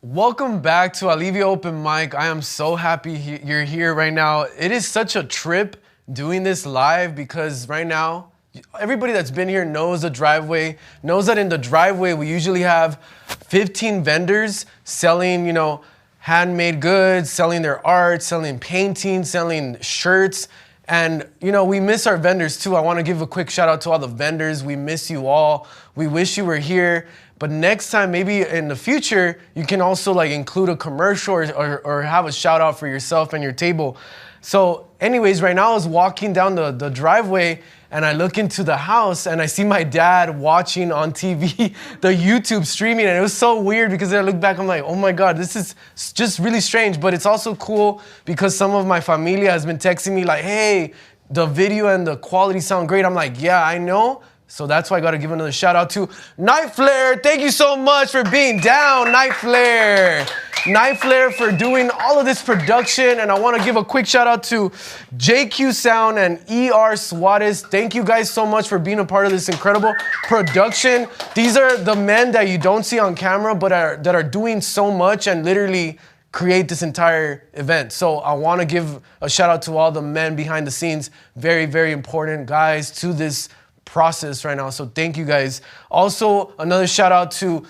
Welcome back to Alivio Open Mic. I am so happy you're here right now. It is such a trip doing this live because right now, everybody that's been here knows the driveway, knows that in the driveway we usually have 15 vendors selling, you know, handmade goods, selling their art, selling paintings, selling shirts. And, you know, we miss our vendors too. I want to give a quick shout out to all the vendors. We miss you all. We wish you were here. But next time, maybe in the future, you can also like include a commercial or have a shout out for yourself and your table. So anyways, right now I was walking down the driveway and I look into the house and I see my dad watching on TV the YouTube streaming, and it was so weird because I look back, I'm like, oh my God, this is just really strange. But it's also cool because some of my familia has been texting me like, hey, the video and the quality sound great. I'm like, yeah, I know. So that's why I got to give another shout out to NightFlare. Thank you so much for being down, NightFlare. NightFlare for doing all of this production. And I want to give a quick shout out to JQ Sound and ER Suarez. Thank you guys so much for being a part of this incredible production. These are the men that you don't see on camera, but that are doing so much and literally create this entire event. So I want to give a shout out to all the men behind the scenes. Very, very important guys to this process right now. So thank you guys. Also, another shout out to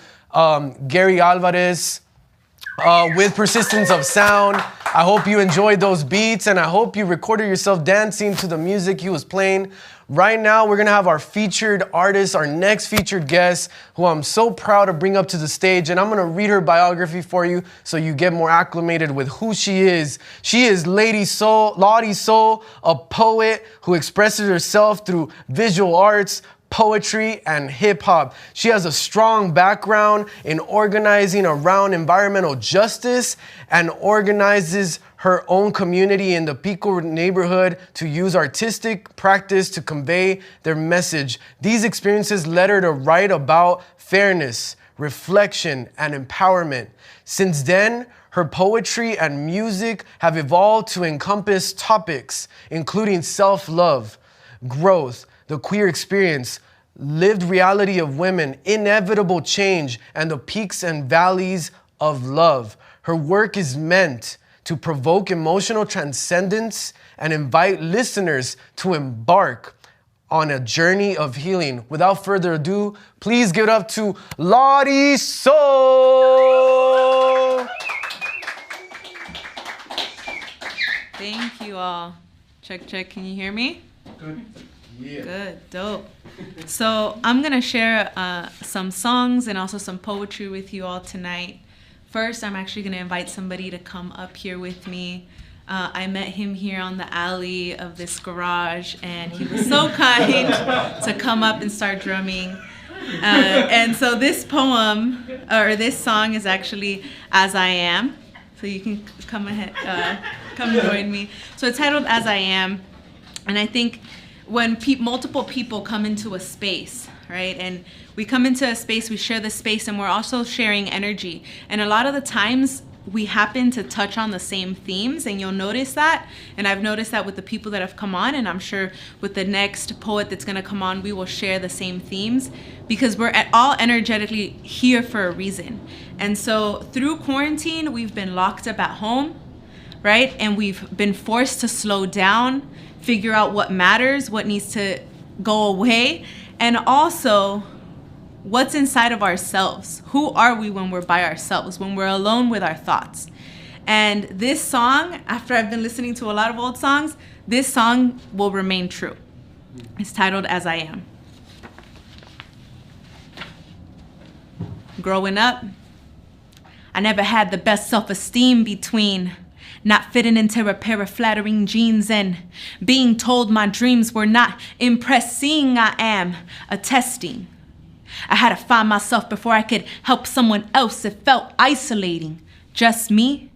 Gary Alvarez with Persistence of Sound. I hope you enjoyed those beats and I hope you recorded yourself dancing to the music he was playing. Right now, we're gonna have our featured artist, our next featured guest, who I'm so proud to bring up to the stage, and I'm gonna read her biography for you so you get more acclimated with who she is. She is Lottie Soul, a poet who expresses herself through visual arts, poetry, and hip hop. She has a strong background in organizing around environmental justice and organizes her own community in the Pico neighborhood to use artistic practice to convey their message. These experiences led her to write about fairness, reflection, and empowerment. Since then, her poetry and music have evolved to encompass topics including self-love, growth, the queer experience, lived reality of women, inevitable change, and the peaks and valleys of love. Her work is meant to provoke emotional transcendence and invite listeners to embark on a journey of healing. Without further ado, please give it up to Lottie Soul. Thank you all. Check, check. Can you hear me? Good. Yeah. Good. Dope. So I'm going to share some songs and also some poetry with you all tonight. First, I'm actually going to invite somebody to come up here with me. I met him here on the alley of this garage, and he was so kind to come up and start drumming. And so this poem, or this song, is actually As I Am. So you can come ahead, come join me. So it's titled As I Am. And I think when multiple people come into a space, right? And we come into a space, we share the space, and we're also sharing energy. And a lot of the times we happen to touch on the same themes, and you'll notice that. And I've noticed that with the people that have come on, and I'm sure with the next poet that's gonna come on, we will share the same themes because we're all energetically here for a reason. And so through quarantine, we've been locked up at home, right? And we've been forced to slow down, figure out what matters, what needs to go away, and also what's inside of ourselves. Who are we when we're by ourselves, when we're alone with our thoughts? And this song, after I've been listening to a lot of old songs, this song will remain true. It's titled As I Am. Growing up, I never had the best self-esteem between not fitting into a pair of flattering jeans and being told my dreams were not impressed, seeing I am attesting. I had to find myself before I could help someone else. It felt isolating. Just me,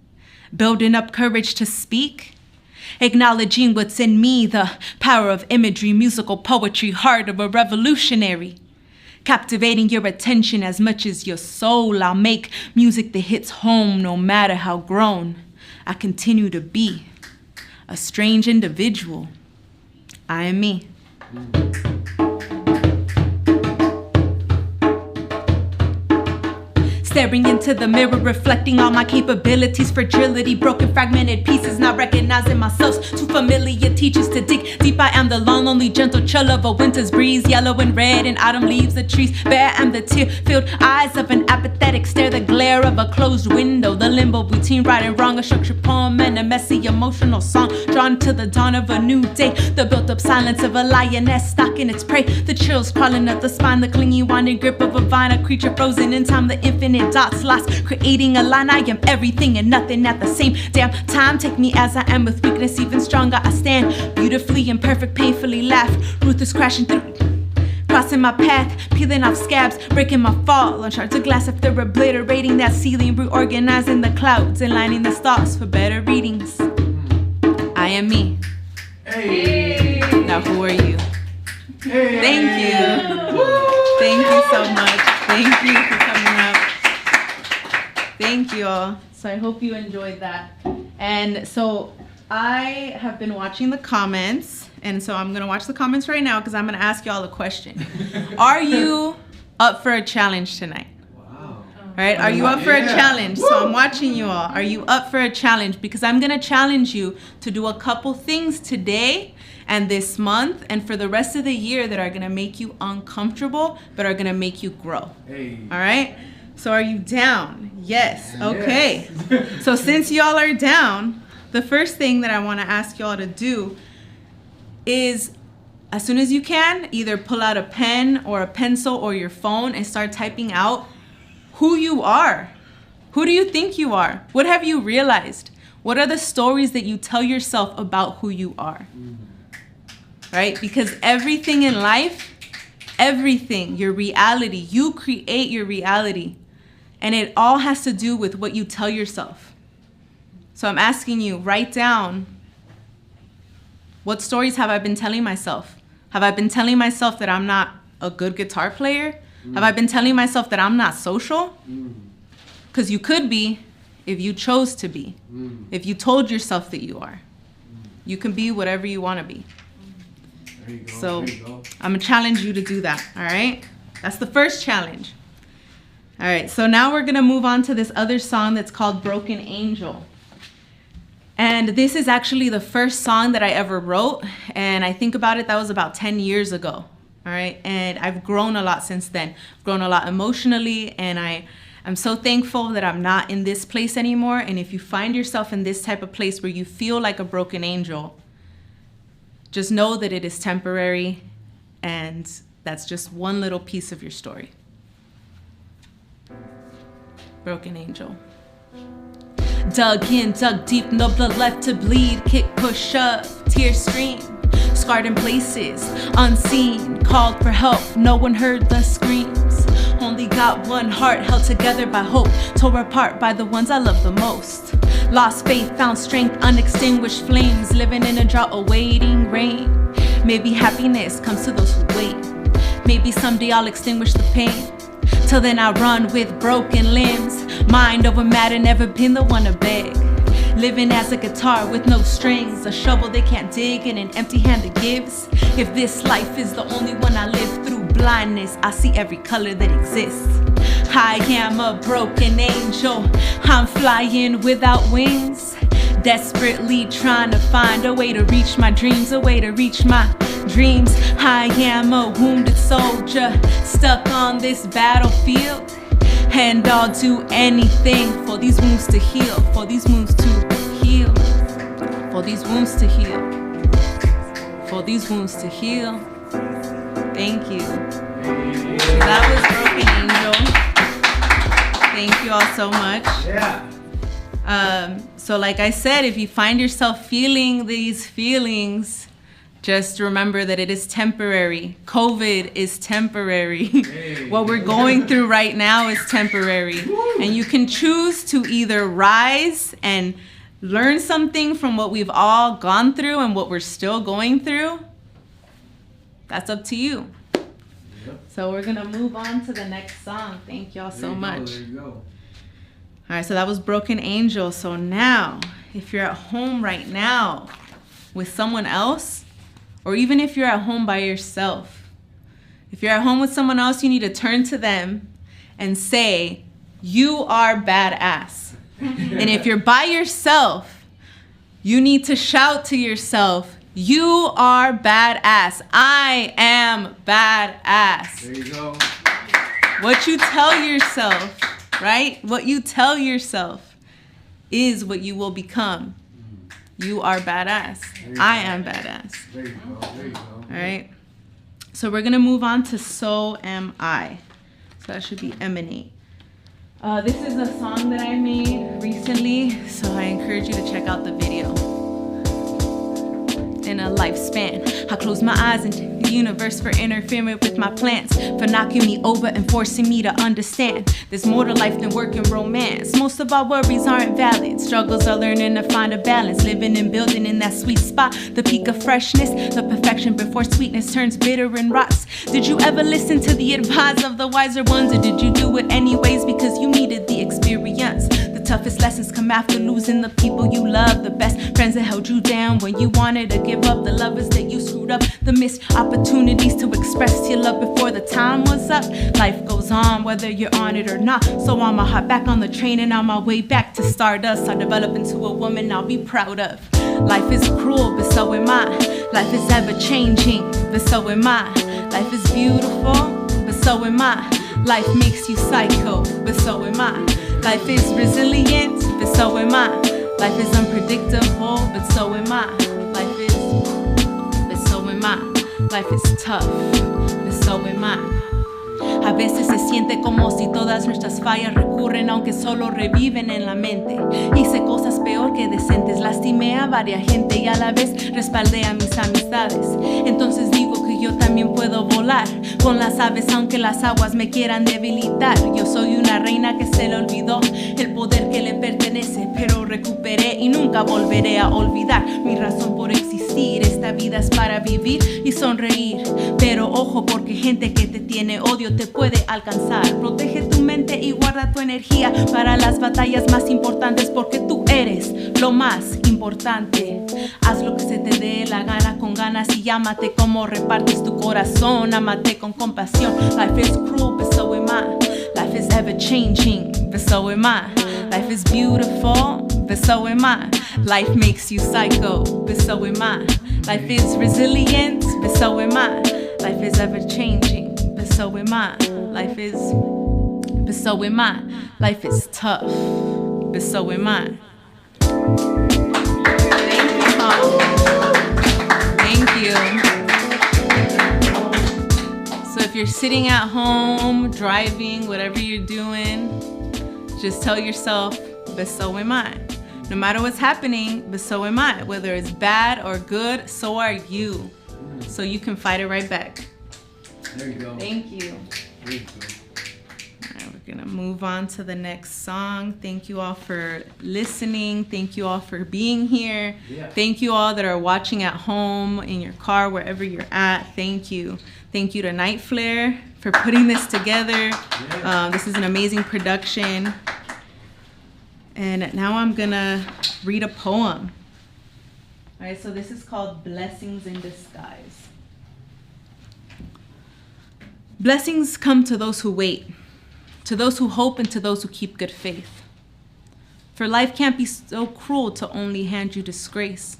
building up courage to speak, acknowledging what's in me, the power of imagery, musical poetry, heart of a revolutionary. Captivating your attention as much as your soul. I'll make music that hits home no matter how grown. I continue to be a strange individual. I am me. Staring into the mirror, reflecting all my capabilities, fragility, broken, fragmented pieces, not recognizing myself. Too familiar teachers to dig deep. I am the long, lonely, gentle chill of a winter's breeze, yellow and red and autumn leaves the trees. Bare am the tear-filled eyes of an apathetic stare, the glare of a closed window, the limbo between right and wrong, a structured poem and a messy emotional song, drawn to the dawn of a new day. The built-up silence of a lioness stalking its prey, the chills crawling up the spine, the clingy, winding grip of a vine, a creature frozen in time, the infinite dots lost, creating a line. I am everything and nothing at the same damn time. Take me as I am, with weakness even stronger I stand, beautifully imperfect, painfully laugh, ruthless crashing through, crossing my path, peeling off scabs, breaking my fall on shards of glass after obliterating that ceiling, reorganizing the clouds and lining the stars for better readings. I am me. Hey. Now who are you? Hey. Thank you. Thank you so much. Thank you for coming up. Thank you all. So I hope you enjoyed that. And so I have been watching the comments, and so I'm gonna watch the comments right now because I'm gonna ask y'all a question. Are you up for a challenge tonight? Wow. Right? Are you up for a challenge? So I'm watching you all. Are you up for a challenge? Because I'm gonna challenge you to do a couple things today and this month and for the rest of the year that are gonna make you uncomfortable but are gonna make you grow. Hey. All right? So are you down? Yes. Okay. Yes. So since y'all are down, the first thing that I want to ask y'all to do is, as soon as you can, either pull out a pen or a pencil or your phone and start typing out who you are. Who do you think you are? What have you realized? What are the stories that you tell yourself about who you are? Right? Because everything in life everything, your reality. You create your reality. And it all has to do with what you tell yourself. So I'm asking you, write down, what stories have I been telling myself? Have I been telling myself that I'm not a good guitar player? Have I been telling myself that I'm not social? Because you could be if you chose to be. If you told yourself that you are. You can be whatever you want to be. There you go. So there you go. I'm going to challenge you to do that, all right? That's the first challenge. All right, so now we're going to move on to this other song that's called Broken Angel. And this is actually the first song that I ever wrote. And I think about it, that was about 10 years ago. All right. And I've grown a lot since then. I've grown a lot emotionally. And I'm so thankful that I'm not in this place anymore. And if you find yourself in this type of place where you feel like a broken angel, just know that it is temporary. And that's just one little piece of your story. Broken Angel. Dug in, dug deep, no blood left to bleed. Kick, push up, tears stream. Scarred in places, unseen. Called for help, no one heard the screams. Only got one heart, held together by hope. Tore apart by the ones I love the most. Lost faith, found strength, unextinguished flames. Living in a drought, awaiting rain. Maybe happiness comes to those who wait. Maybe someday I'll extinguish the pain. Till then I run with broken limbs. Mind over matter, never been the one to beg. Living as a guitar with no strings. A shovel they can't dig and an empty hand that gives. If this life is the only one I live through blindness, I see every color that exists. I am a broken angel. I'm flying without wings. Desperately trying to find a way to reach my dreams. A way to reach my dreams. I am a wounded soldier stuck on this battlefield. And I'll do anything for these wounds to heal. For these wounds to heal. For these wounds to heal. For these wounds to heal. Thank you. That was Broken Angel. Thank you all so much. Yeah. So like I said, if you find yourself feeling these feelings, just remember that it is temporary. COVID is temporary. Hey. What we're going through right now is temporary. Woo. And you can choose to either rise and learn something from what we've all gone through and what we're still going through. That's up to you. Yep. So we're gonna move on to the next song. Thank y'all so much. There you go. All right, so that was Broken Angel. So now, if you're at home right now with someone else, or even if you're at home by yourself, if you're at home with someone else, you need to turn to them and say, "You are badass." And if you're by yourself, you need to shout to yourself, "You are badass. I am badass." There you go. What you tell yourself, right? What you tell yourself is what you will become. You are badass. I am badass. There you go. There you go. All right. So we're gonna move on to So Am I. So that should be Emanate. This is a song that I made recently, so I encourage you to check out the video. In a lifespan, I close my eyes into the universe for interfering with my plans, for knocking me over and forcing me to understand there's more to life than work and romance. Most of our worries aren't valid. Struggles are learning to find a balance, living and building in that sweet spot, the peak of freshness, the perfection before sweetness turns bitter and rots. Did you ever listen to the advice of the wiser ones, or did you do it anyways because you needed the experience? The toughest lessons come after losing the people you love, the best friends that held you down when you wanted to give up, the lovers that you screwed up, the missed opportunities to express your love before the time was up. Life goes on whether you're on it or not, so I'ma hop back on the train and on my way back to stardust, I'll develop into a woman I'll be proud of. Life is cruel, but so am I. Life is ever changing, but so am I. Life is beautiful, but so am I. Life makes you psycho, but so am I. Life is resilient, but so am I. Life is unpredictable, but so am I. Life is tough, but so am I. A veces se siente como si todas nuestras fallas recurren, aunque solo reviven en la mente. Hice cosas peor que decentes, lastimé a varias gente y a la vez respaldé a mis amistades. Entonces digo que que yo también puedo volar con las aves aunque las aguas me quieran debilitar. Yo soy una reina que se le olvidó el poder que le pertenece, pero recuperé y nunca volveré a olvidar mi razón por existir. Esta vida es para vivir y sonreír, pero ojo, porque gente que te tiene odio te puede alcanzar. Protege tu mente y guarda tu energía para las batallas más importantes, porque tú eres lo más importante. Haz lo que se te dé la gana con ganas y llámate como repartes tu corazón. Ámate con compasión. Life is cruel, but so am I. Life is ever changing, but so am I. Life is beautiful, but so am I. Life makes you psycho, but so am I. Life is resilient, but so am I. Life is ever changing, but so am I. Life is, but so am I. Life is tough, but so am I. Thank you. So if you're sitting at home, driving, whatever you're doing, just tell yourself, but so am I. No matter what's happening, but so am I. Whether it's bad or good, so are you. So you can fight it right back. There you go. Thank you. There you go. All right, we're gonna move on to the next song. Thank you all for listening. Thank you all for being here. Yeah. Thank you all that are watching at home, in your car, wherever you're at. Thank you. Thank you to NightFlare for putting this together. Yeah. This is an amazing production. And now I'm gonna read a poem. All right, so this is called Blessings in Disguise. Blessings come to those who wait, to those who hope, and to those who keep good faith. For life can't be so cruel to only hand you disgrace.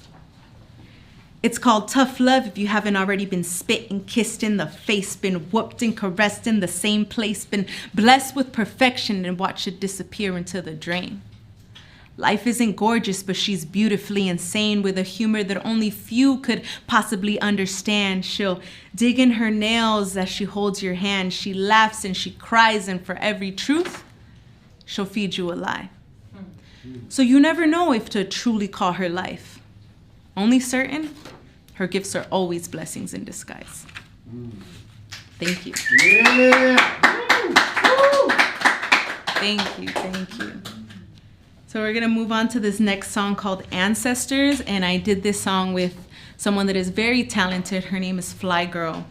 It's called tough love if you haven't already been spit and kissed in the face, been whooped and caressed in the same place, been blessed with perfection and watched it disappear into the drain. Life isn't gorgeous, but she's beautifully insane with a humor that only few could possibly understand. She'll dig in her nails as she holds your hand. She laughs and she cries, and for every truth, she'll feed you a lie. So you never know if to truly call her life. Only certain, her gifts are always blessings in disguise. Thank you. Yeah. Thank you, thank you. So we're gonna move on to this next song called Ancestors, and I did this song with someone that is very talented. Her name is Fly Girl.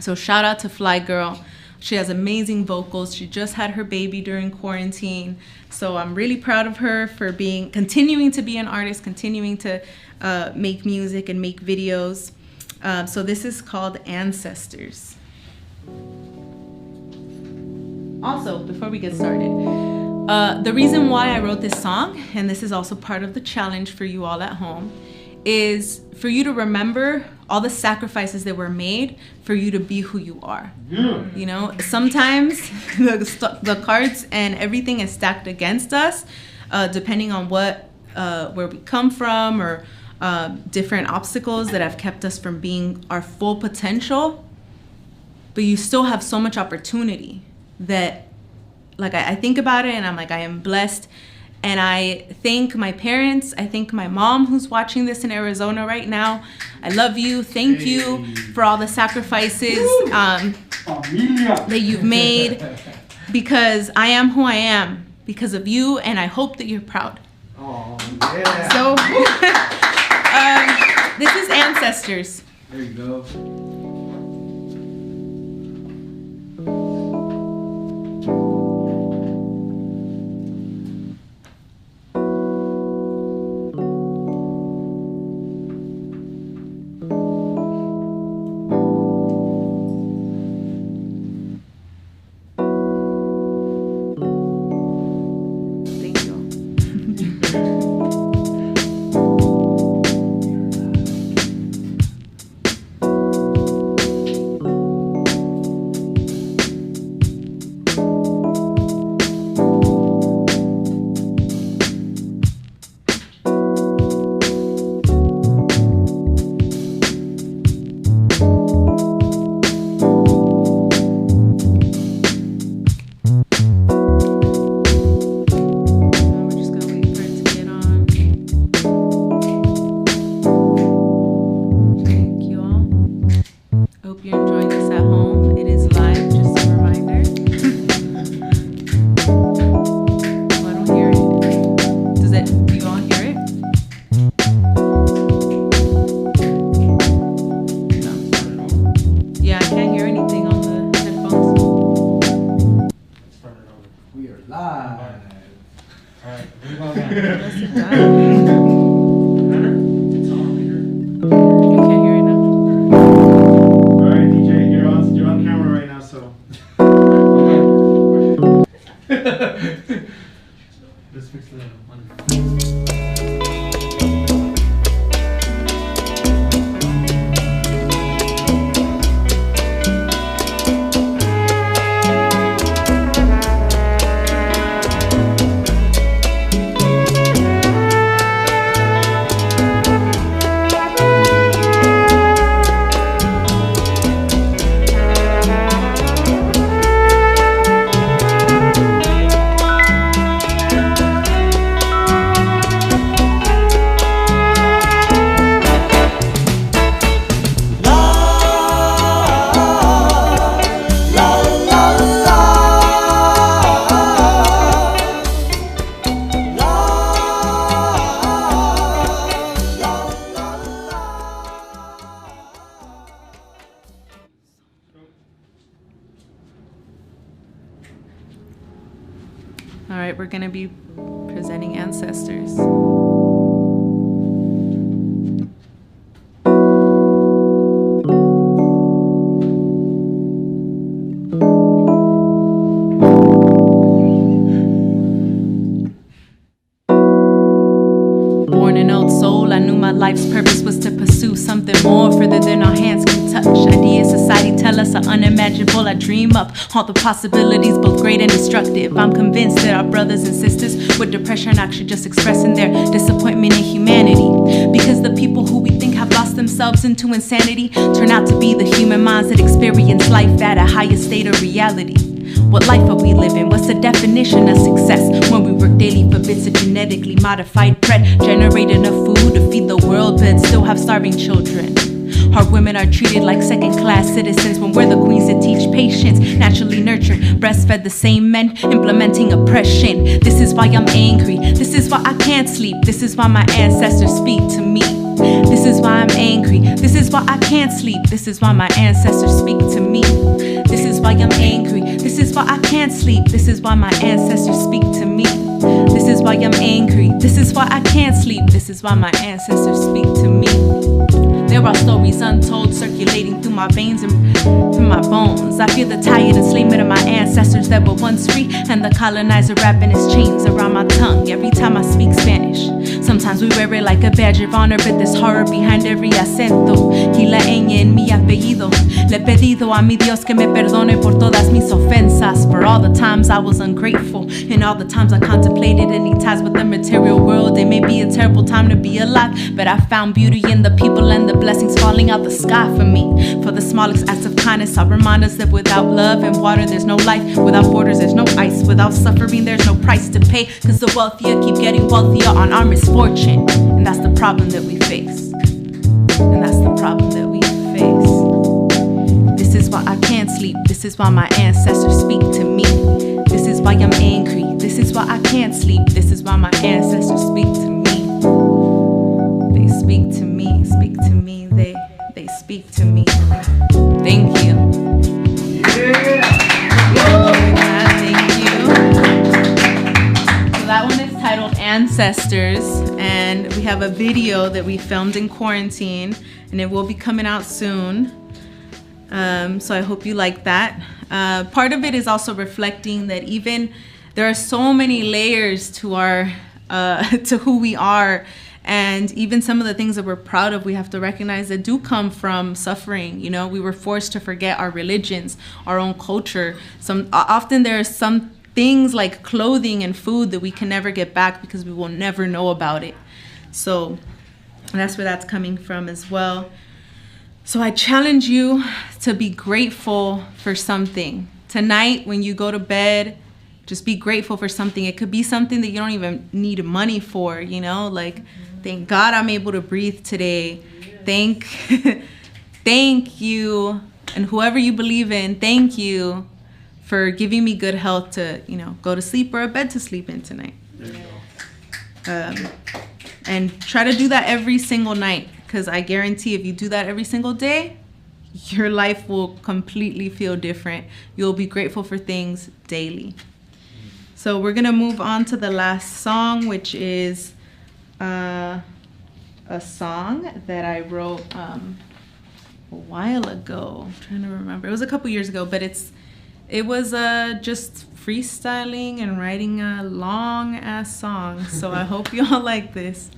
So shout out to Fly Girl. She has amazing vocals. She just had her baby during quarantine. So I'm really proud of her for continuing to be an artist, continuing to make music and make videos. So this is called Ancestors. Also, before we get started, the reason why I wrote this song, and this is also part of the challenge for you all at home, is for you to remember all the sacrifices that were made for you to be who you are. Yeah. You know, sometimes the cards and everything is stacked against us, depending on where we come from, or different obstacles that have kept us from being our full potential. But you still have so much opportunity that, like, I think about it and I'm like, I am blessed. And I thank my parents. I thank my mom who's watching this in Arizona right now. I love you. Thank you for all the sacrifices that you've made, because I am who I am because of you, and I hope that you're proud. Oh, yeah. So this is Ancestors. There you go. We are live. All right, here we go again. You can't hear it now. All right, DJ, you're on camera right now, so. Let's fix the one. All right, we're going to be presenting Ancestors. Born an old soul, I knew my life's purpose was to pursue something more further than our hands can touch. Ideas society tell us are unimaginable. I dream up all the possibilities, both great and destructive. I'm convinced that our brothers and sisters with depression are actually just expressing their disappointment in humanity. Because the people who we think have lost themselves into insanity turn out to be the human minds that experience life at a higher state of reality. What life are we living? What's the definition of success? When we work daily for bits of genetically modified bread, generate enough food to feed the world, but still have starving children. Our women are treated like second-class citizens when we're the queens that teach patience, naturally nurtured, breastfed the same men, implementing oppression. This is why I'm angry. This is why I can't sleep. This is why my ancestors speak to me. This is why I'm angry. This is why I can't sleep. This is why my ancestors speak to me. This is why I'm angry. This is why I can't sleep. This is why my ancestors speak to me. This is why I'm angry. This is why I can't sleep. This is why my ancestors speak to me. There are stories untold circulating through my veins and through my bones. I feel the tired enslavement of my ancestors that were once free, and the colonizer wrapping his chains around my tongue every time I speak Spanish. Sometimes we wear it like a badge of honor, but there's horror behind every acento y la ñ en mi apellido. Le he pedido a mi Dios que me perdone por todas mis ofensas, for all the times I was ungrateful and all the times I contemplated any ties with the material world. It may be a terrible time to be alive, but I found beauty in the people and the blessings falling out the sky for me. For the smallest acts of kindness, I'll remind us that without love and water, there's no life. Without borders, there's no ice. Without suffering, there's no price to pay. Cause the wealthier keep getting wealthier on our misfortune. And that's the problem that we face. And that's the problem that we face. This is why I can't sleep. This is why my ancestors speak to me. This is why I'm angry. This is why I can't sleep. This is why my ancestors speak to me. They speak to me, speak to me, they speak to me. Thank you. Yeah! Thank you. So that one is titled Ancestors, and we have a video that we filmed in quarantine, and it will be coming out soon. So I hope you like that. Part of it is also reflecting that even there are so many layers to our to who we are. And even some of the things that we're proud of, we have to recognize that do come from suffering. You know, we were forced to forget our religions, our own culture. Often there are some things like clothing and food that we can never get back because we will never know about it. So that's where that's coming from as well. So I challenge you to be grateful for something. Tonight, when you go to bed, just be grateful for something. It could be something that you don't even need money for, you know, like, thank God I'm able to breathe today. Thank you, and whoever you believe in, thank you for giving me good health to, you know, go to sleep or a bed to sleep in tonight. And try to do that every single night, because I guarantee if you do that every single day, your life will completely feel different. You'll be grateful for things daily. So we're gonna move on to the last song, which is a song that I wrote a while ago. I'm trying to remember. It was a couple years ago, but it was just freestyling and writing a long ass song. So I hope you all like this.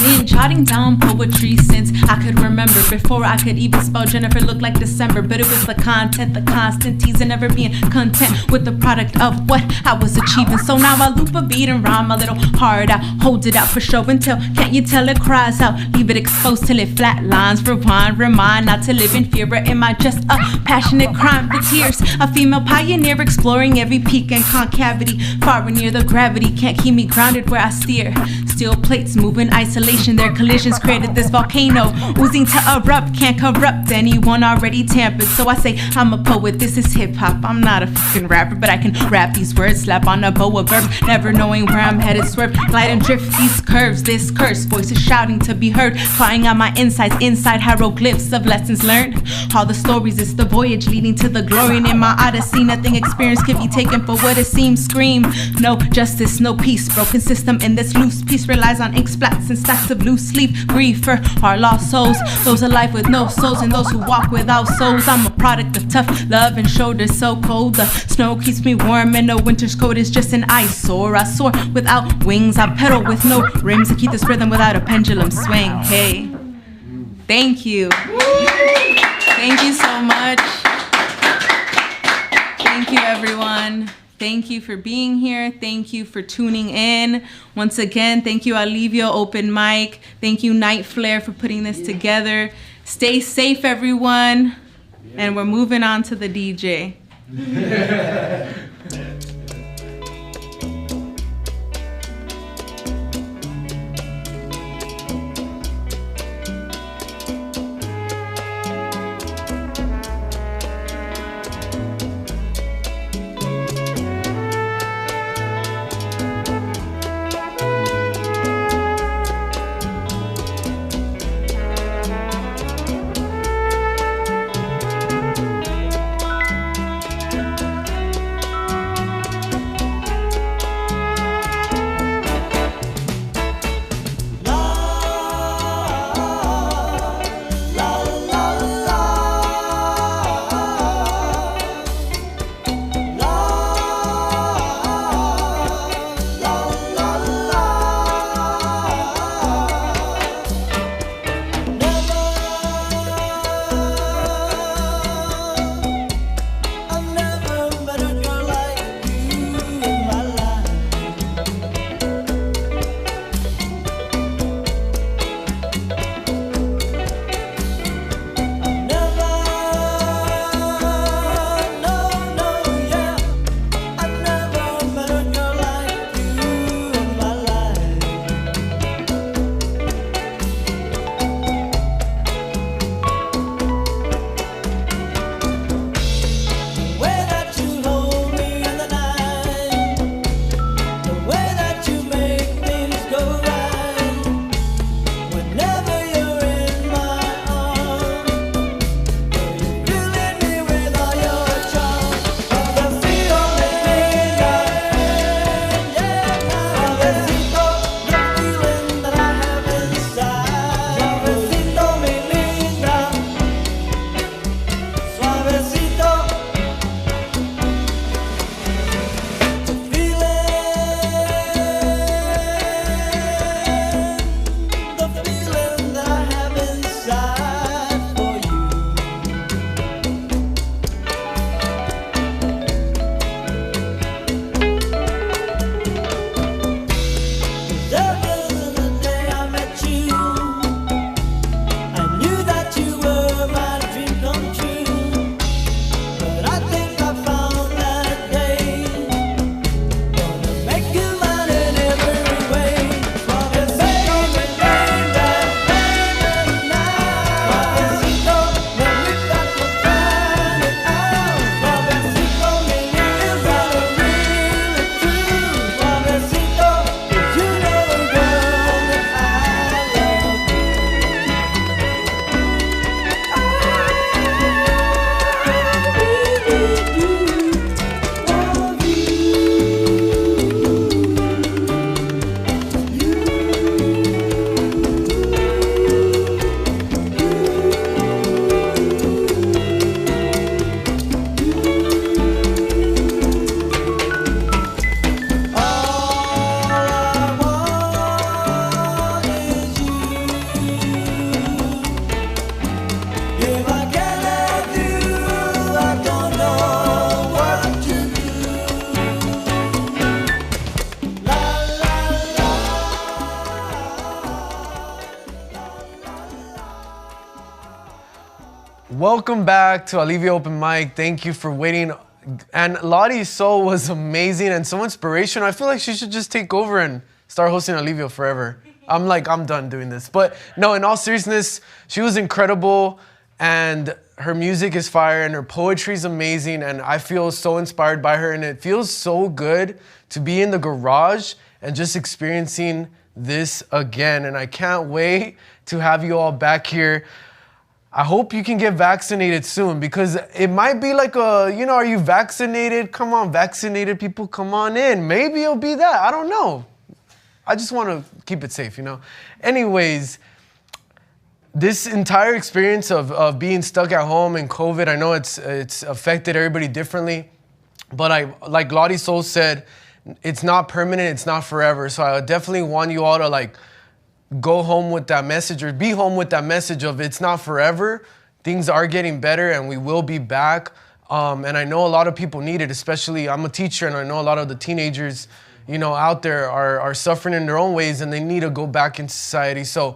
Been jotting down poetry since I could remember. Before I could even spell Jennifer looked like December. But it was the content, the constant teasing, never being content with the product of what I was achieving. So now I loop a beat and rhyme a little hard. I hold it out for show and tell. Can't you tell it cries out? Leave it exposed till it flatlines. Rewind, remind not to live in fear. But am I just a passionate crime? The tears, a female pioneer exploring every peak and concavity. Far and near the gravity can't keep me grounded where I steer. Steel plates move in isolation. Their collisions created this volcano oozing to erupt. Can't corrupt anyone already tampered. So I say I'm a poet, this is hip-hop. I'm not a fucking rapper, but I can rap these words. Slap on a bow of verbs, never knowing where I'm headed. Swerve, glide and drift these curves. This curse, voices shouting to be heard, crying out my insights inside hieroglyphs of lessons learned. All the stories, it's the voyage leading to the glory. And in my odyssey, nothing experienced can be taken for what it seems. Scream, no justice, no peace. Broken system in this loose piece relies on ink splats and stacks of loose leaf. Grief for our lost souls, those alive with no souls and those who walk without souls. I'm a product of tough love and shoulders so cold. The snow keeps me warm and the winter's coat is just an eyesore. I soar without wings, I pedal with no rims. I keep this rhythm without a pendulum swing. Hey, thank you. Thank you so much. Thank you, everyone. Thank you for being here. Thank you for tuning in. Once again, thank you, Alivio Open Mic. Thank you, NightFlare, for putting this together. Stay safe, everyone. And we're moving on to the DJ. Welcome back to Alivio Open Mic. Thank you for waiting. And Lottie Soul was amazing and so inspirational. I feel like she should just take over and start hosting Alivio forever. I'm done doing this. But no, in all seriousness, she was incredible and her music is fire and her poetry is amazing and I feel so inspired by her and it feels so good to be in the garage and just experiencing this again. And I can't wait to have you all back here. I hope you can get vaccinated soon because it might be like are you vaccinated? Come on, vaccinated people, come on in. Maybe it'll be that. I don't know. I just want to keep it safe, Anyways, this entire experience of being stuck at home and COVID, I know it's affected everybody differently, but like Lottie Soul said, it's not permanent, it's not forever. So I definitely want you all to go home with that message or be home with that message of it's not forever. Things are getting better and we will be back. And I know a lot of people need it, especially I'm a teacher and I know a lot of the teenagers, out there are suffering in their own ways and they need to go back in society. So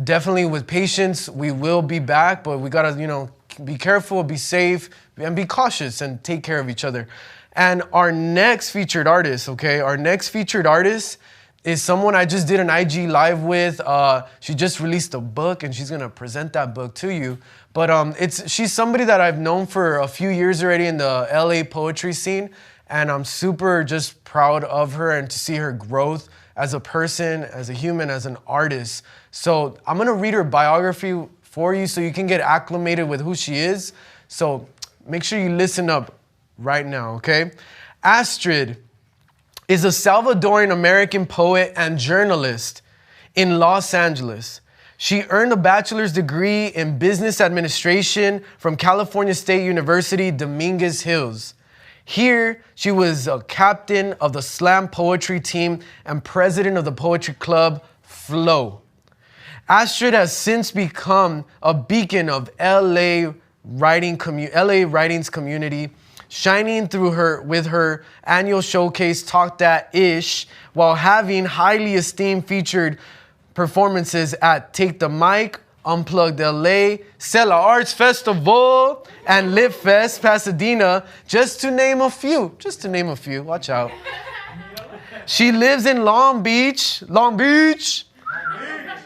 definitely with patience, we will be back, but we gotta, be careful, be safe, and be cautious and take care of each other. And our next featured artist, is someone I just did an IG live with. She just released a book and she's gonna present that book to you. But she's somebody that I've known for a few years already in the LA poetry scene. And I'm super just proud of her and to see her growth as a person, as a human, as an artist. So I'm gonna read her biography for you so you can get acclimated with who she is. So make sure you listen up right now, okay? Astrid is a Salvadoran American poet and journalist in Los Angeles. She earned a bachelor's degree in business administration from California State University, Dominguez Hills. Here, she was a captain of the slam poetry team and president of the poetry club, Flow. Astrid has since become a beacon of LA writings community, shining through with her annual showcase, Talk That Ish, while having highly esteemed featured performances at Take the Mic, Unplugged LA, Cela Arts Festival, and Lit Fest Pasadena, just to name a few. Watch out. She lives in Long Beach,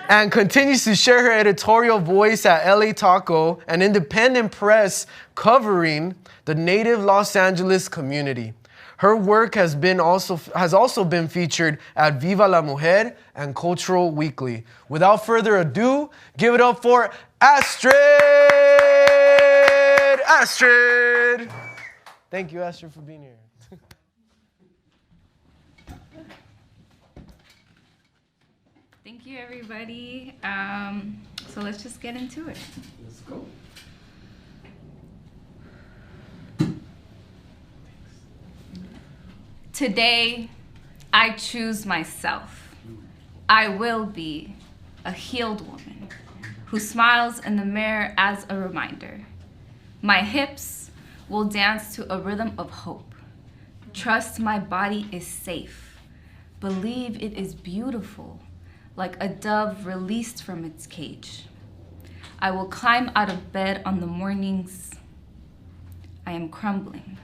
and continues to share her editorial voice at LA Taco, an independent press covering the native Los Angeles community. Her work has also been featured at Viva la Mujer and Cultural Weekly. Without further ado, give it up for Astrid! Astrid! Thank you, Astrid, for being here. Thank you, everybody. So let's just get into it. Let's go. Today, I choose myself. I will be a healed woman who smiles in the mirror as a reminder. My hips will dance to a rhythm of hope. Trust my body is safe. Believe it is beautiful, like a dove released from its cage. I will climb out of bed on the mornings I am crumbling.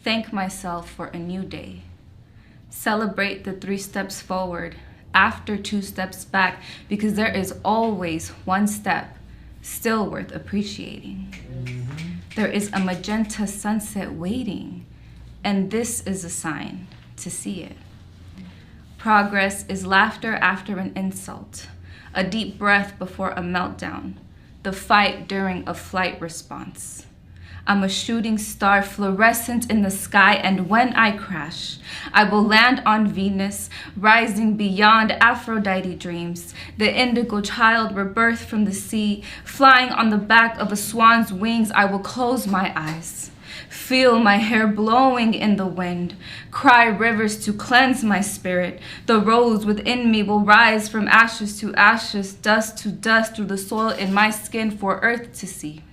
Thank myself for a new day. Celebrate the 3 steps forward after 2 steps back, because there is always 1 step still worth appreciating. There is a magenta sunset waiting, and this is a sign to see it. Progress is laughter after an insult, a deep breath before a meltdown, the fight during a flight response. I'm a shooting star fluorescent in the sky, and when I crash, I will land on Venus, rising beyond Aphrodite dreams, the indigo child rebirthed from the sea, flying on the back of a swan's wings. I will close my eyes, feel my hair blowing in the wind, cry rivers to cleanse my spirit. The rose within me will rise from ashes to ashes, dust to dust, through the soil in my skin for earth to see.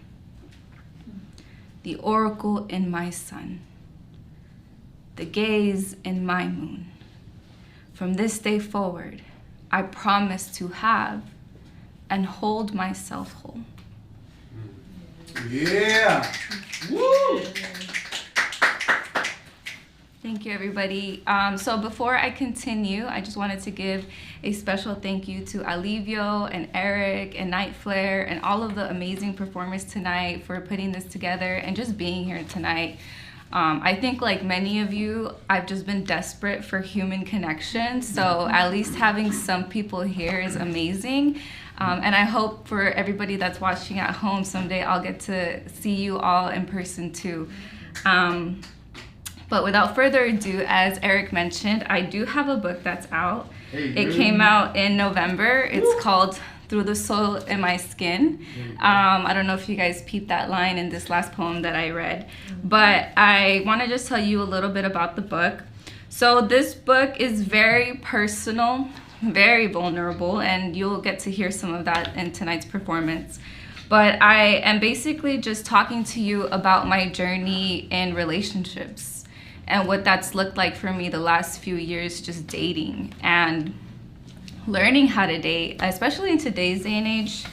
The oracle in my sun, the gaze in my moon. From this day forward, I promise to have and hold myself whole. Yeah. Woo! Thank you, everybody. So before I continue, I just wanted to give a special thank you to Alivio and Eric and NightFlare and all of the amazing performers tonight for putting this together and just being here tonight. I think like many of you, I've just been desperate for human connection. So at least having some people here is amazing. And I hope for everybody that's watching at home, someday I'll get to see you all in person too. But without further ado, as Eric mentioned, I do have a book that's out. It came out in November. It's called Through the Soul in My Skin. I don't know if you guys peeped that line in this last poem that I read, but I want to just tell you a little bit about the book. So this book is very personal, very vulnerable, and you'll get to hear some of that in tonight's performance. But I am basically just talking to you about my journey in relationships and what that's looked like for me the last few years, just dating and learning how to date, especially in today's day and age.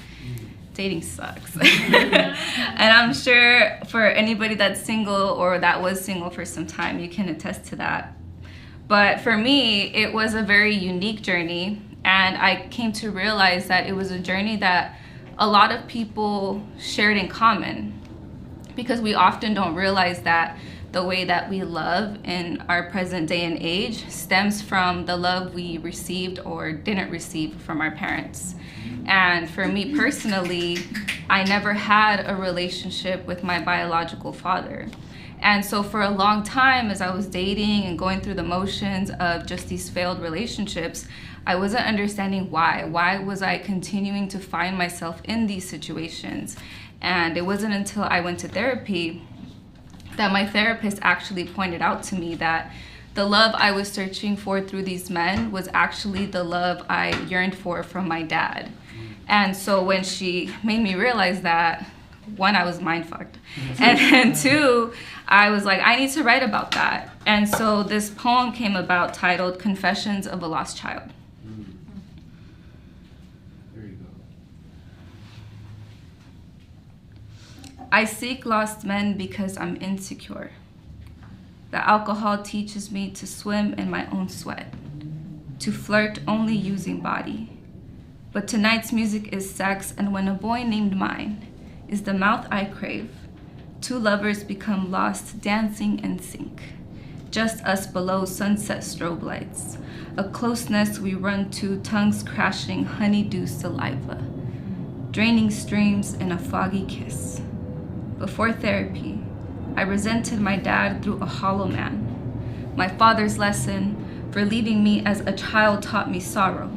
Dating sucks. And I'm sure for anybody that's single or that was single for some time, you can attest to that. But for me, it was a very unique journey, and I came to realize that it was a journey that a lot of people shared in common, because we often don't realize that the way that we love in our present day and age stems from the love we received or didn't receive from our parents. And for me personally, I never had a relationship with my biological father. And so for a long time, as I was dating and going through the motions of just these failed relationships, I wasn't understanding why. Why was I continuing to find myself in these situations? And it wasn't until I went to therapy that my therapist actually pointed out to me that the love I was searching for through these men was actually the love I yearned for from my dad. And so when she made me realize that, one, I was mind fucked. And two, I was like, I need to write about that. And so this poem came about titled Confessions of a Lost Child. There you go. I seek lost men because I'm insecure. The alcohol teaches me to swim in my own sweat, to flirt only using body. But tonight's music is sex, and when a boy named mine is the mouth I crave, two lovers become lost, dancing in sync. Just us below sunset strobe lights, a closeness we run to, tongues crashing, honeydew saliva, draining streams in a foggy kiss. Before therapy, I resented my dad through a hollow man. My father's lesson for leaving me as a child taught me sorrow,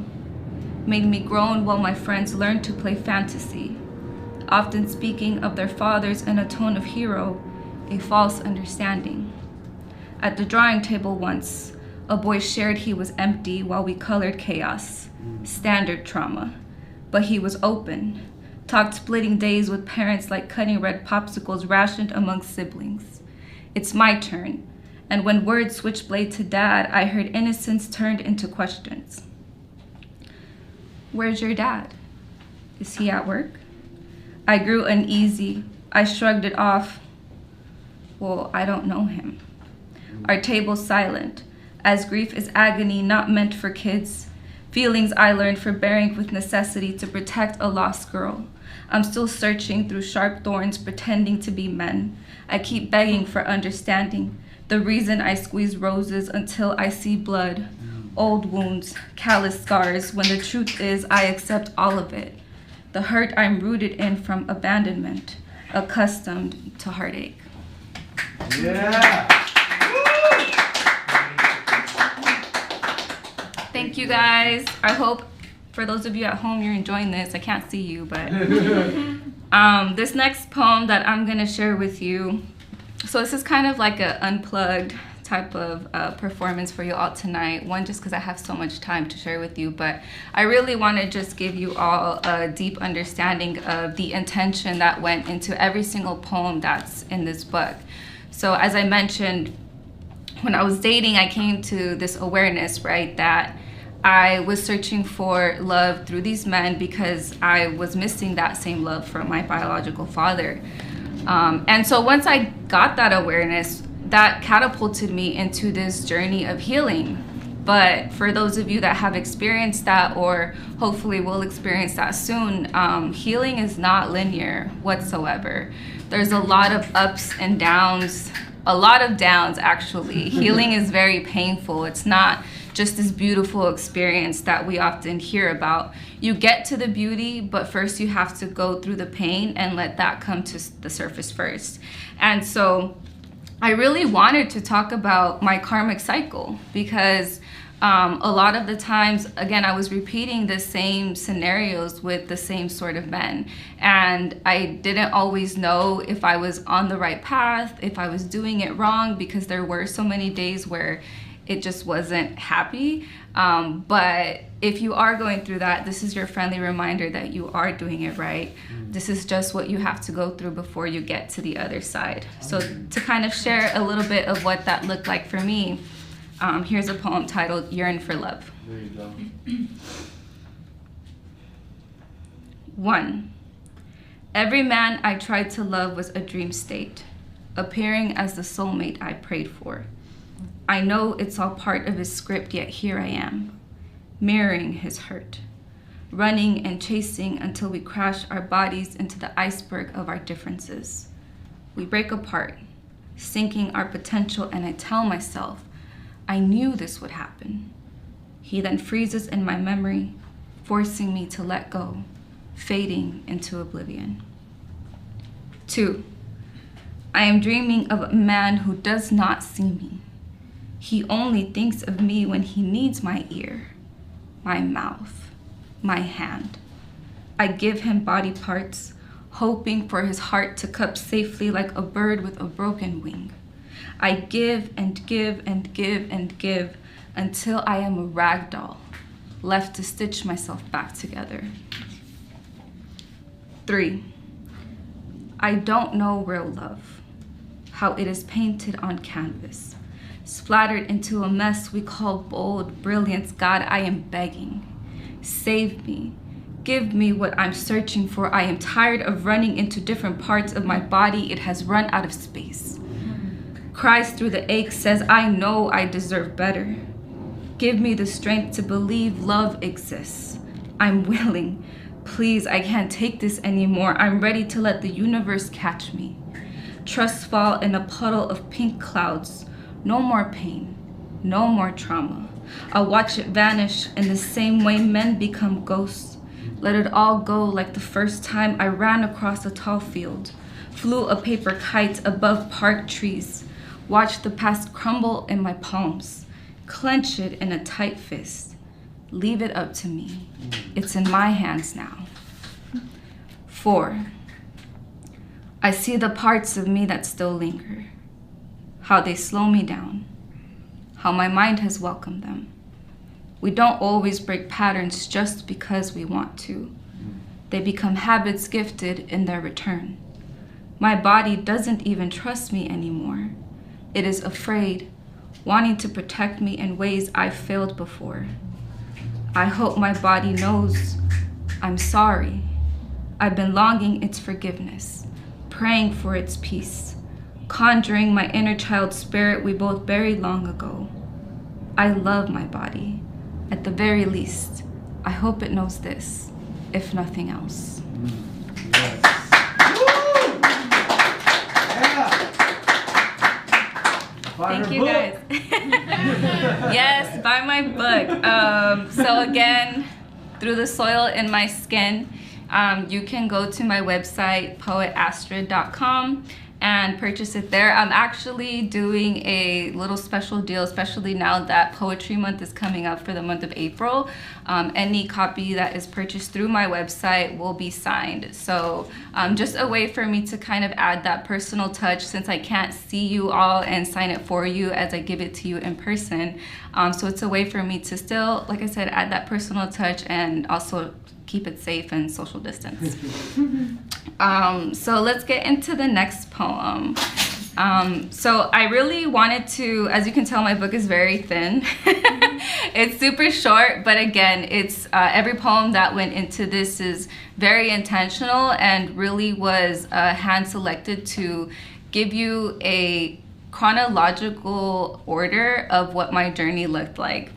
made me groan while my friends learned to play fantasy, often speaking of their fathers in a tone of hero, a false understanding. At the drawing table once, a boy shared he was empty while we colored chaos, standard trauma, but he was open. Talked splitting days with parents like cutting red popsicles rationed amongst siblings. It's my turn, and when words switchblade to dad, I heard innocence turned into questions. Where's your dad? Is he at work? I grew uneasy. I shrugged it off. Well, I don't know him. Our table's silent, as grief is agony not meant for kids. Feelings I learned for bearing with necessity to protect a lost girl. I'm still searching through sharp thorns, pretending to be men. I keep begging for understanding. The reason I squeeze roses until I see blood. Old wounds, callous scars, when the truth is I accept all of it. The hurt I'm rooted in from abandonment, accustomed to heartache. Yeah. Thank you guys. I hope for those of you at home you're enjoying this. I can't see you, but this next poem that I'm gonna share with you, so this is kind of like an unplugged type of performance for you all tonight. One, just because I have so much time to share with you, but I really want to just give you all a deep understanding of the intention that went into every single poem that's in this book. So as I mentioned, when I was dating, I came to this awareness, right, that I was searching for love through these men because I was missing that same love from my biological father. And so once I got that awareness, that catapulted me into this journey of healing. But for those of you that have experienced that, or hopefully will experience that soon, healing is not linear whatsoever. There's a lot of ups and downs, a lot of downs actually. Healing is very painful. It's not just this beautiful experience that we often hear about. You get to the beauty, but first you have to go through the pain and let that come to the surface first. And so I really wanted to talk about my karmic cycle because a lot of the times, again, I was repeating the same scenarios with the same sort of men. And I didn't always know if I was on the right path, if I was doing it wrong, because there were so many days where it just wasn't happy. But if you are going through that, this is your friendly reminder that you are doing it right. This is just what you have to go through before you get to the other side. So to kind of share a little bit of what that looked like for me, here's a poem titled Yearn for Love. There you go. 1. Every man I tried to love was a dream state, appearing as the soulmate I prayed for. I know it's all part of his script, yet here I am, mirroring his hurt, running and chasing until we crash our bodies into the iceberg of our differences. We break apart, sinking our potential, and I tell myself, I knew this would happen. He then freezes in my memory, forcing me to let go, fading into oblivion. 2. I am dreaming of a man who does not see me. He only thinks of me when he needs my ear, my mouth, my hand. I give him body parts, hoping for his heart to cup safely like a bird with a broken wing. I give and give and give and give until I am a rag doll, left to stitch myself back together. 3. I don't know real love, how it is painted on canvas, splattered into a mess we call bold brilliance. God, I am begging. Save me. Give me what I'm searching for. I am tired of running into different parts of my body. It has run out of space. Cries through the ache, says, I know I deserve better. Give me the strength to believe love exists. I'm willing. Please, I can't take this anymore. I'm ready to let the universe catch me. Trust fall in a puddle of pink clouds. No more pain, no more trauma. I'll watch it vanish in the same way men become ghosts. Let it all go like the first time I ran across a tall field, flew a paper kite above park trees, watched the past crumble in my palms, clench it in a tight fist. Leave it up to me. It's in my hands now. 4. I see the parts of me that still linger, how they slow me down, how my mind has welcomed them. We don't always break patterns just because we want to. They become habits gifted in their return. My body doesn't even trust me anymore. It is afraid, wanting to protect me in ways I failed before. I hope my body knows I'm sorry. I've been longing its forgiveness, praying for its peace, conjuring my inner child spirit we both buried long ago. I love my body. At the very least, I hope it knows this, if nothing else. Thank you guys. Yes, buy my book. So again, Through the Soil in My Skin, you can go to my website, poetastrid.com, and purchase it there. I'm actually doing a little special deal, especially now that Poetry Month is coming up for the month of April. Any copy that is purchased through my website will be signed. So just a way for me to kind of add that personal touch, since I can't see you all and sign it for you as I give it to you in person. So it's a way for me to still, like I said, add that personal touch and also keep it safe and social distance. So let's get into the next poem. So I really wanted to, as you can tell, my book is very thin. It's super short, but again, it's every poem that went into this is very intentional and really was hand selected to give you a chronological order of what my journey looked like.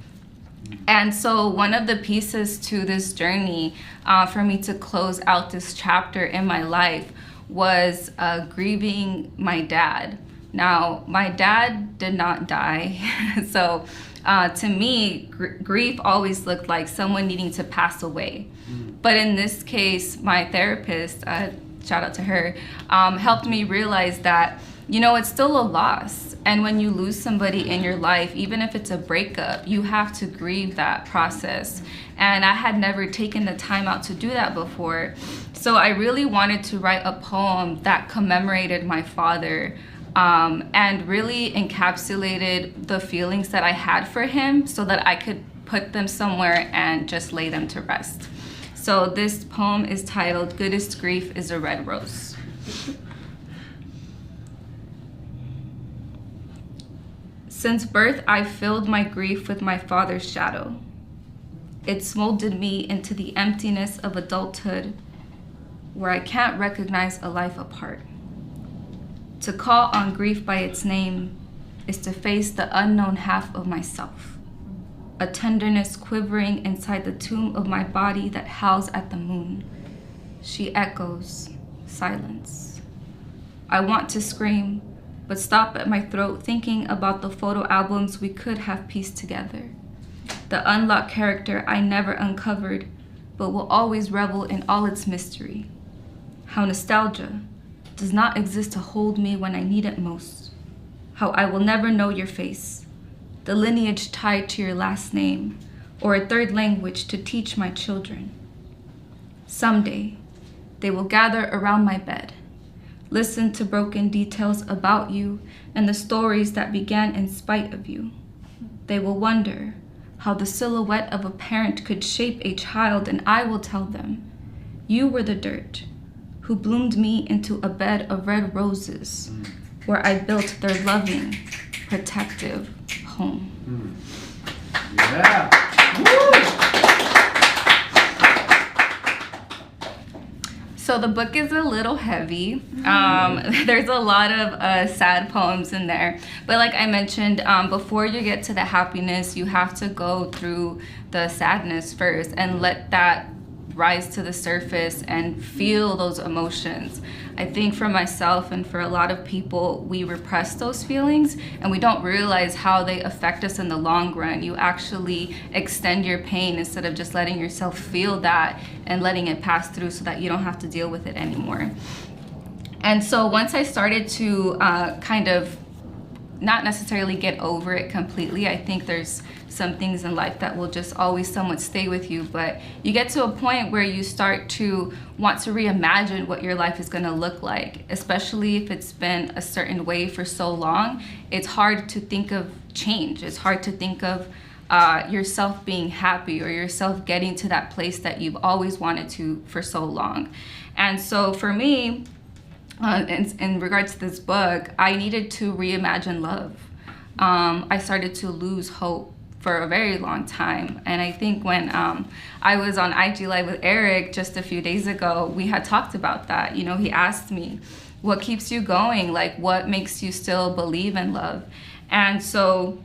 And so one of the pieces to this journey for me to close out this chapter in my life was grieving my dad. Now, my dad did not die. So to me, grief always looked like someone needing to pass away. But in this case, my therapist, shout out to her, helped me realize that, you know, it's still a loss. And when you lose somebody in your life, even if it's a breakup, you have to grieve that process. And I had never taken the time out to do that before. So I really wanted to write a poem that commemorated my father and really encapsulated the feelings that I had for him so that I could put them somewhere and just lay them to rest. So this poem is titled, Goodest Grief is a Red Rose. Since birth, I filled my grief with my father's shadow. It's molded me into the emptiness of adulthood where I can't recognize a life apart. To call on grief by its name is to face the unknown half of myself, a tenderness quivering inside the tomb of my body that howls at the moon. She echoes silence. I want to scream, but stop at my throat thinking about the photo albums we could have pieced together. The unlocked character I never uncovered, but will always revel in all its mystery. How nostalgia does not exist to hold me when I need it most. How I will never know your face, the lineage tied to your last name, or a third language to teach my children. Someday, they will gather around my bed, listen to broken details about you and the stories that began in spite of you. They will wonder how the silhouette of a parent could shape a child, and I will tell them, you were the dirt who bloomed me into a bed of red roses where I built their loving, protective home. Yeah. So the book is a little heavy. There's a lot of sad poems in there. But like I mentioned, before you get to the happiness, you have to go through the sadness first and let that rise to the surface and feel those emotions. I think for myself and for a lot of people, we repress those feelings and we don't realize how they affect us in the long run. You actually extend your pain instead of just letting yourself feel that and letting it pass through so that you don't have to deal with it anymore. And so once I started to kind of not necessarily get over it completely, I think there's some things in life that will just always somewhat stay with you, but you get to a point where you start to want to reimagine what your life is going to look like, especially if it's been a certain way for so long. It's hard to think of change. It's hard to think of yourself being happy or yourself getting to that place that you've always wanted to for so long. And so for me, in regards to this book, I needed to reimagine love. I started to lose hope for a very long time. And I think when I was on IG Live with Eric just a few days ago, we had talked about that. You know, he asked me, what keeps you going? Like, what makes you still believe in love? And so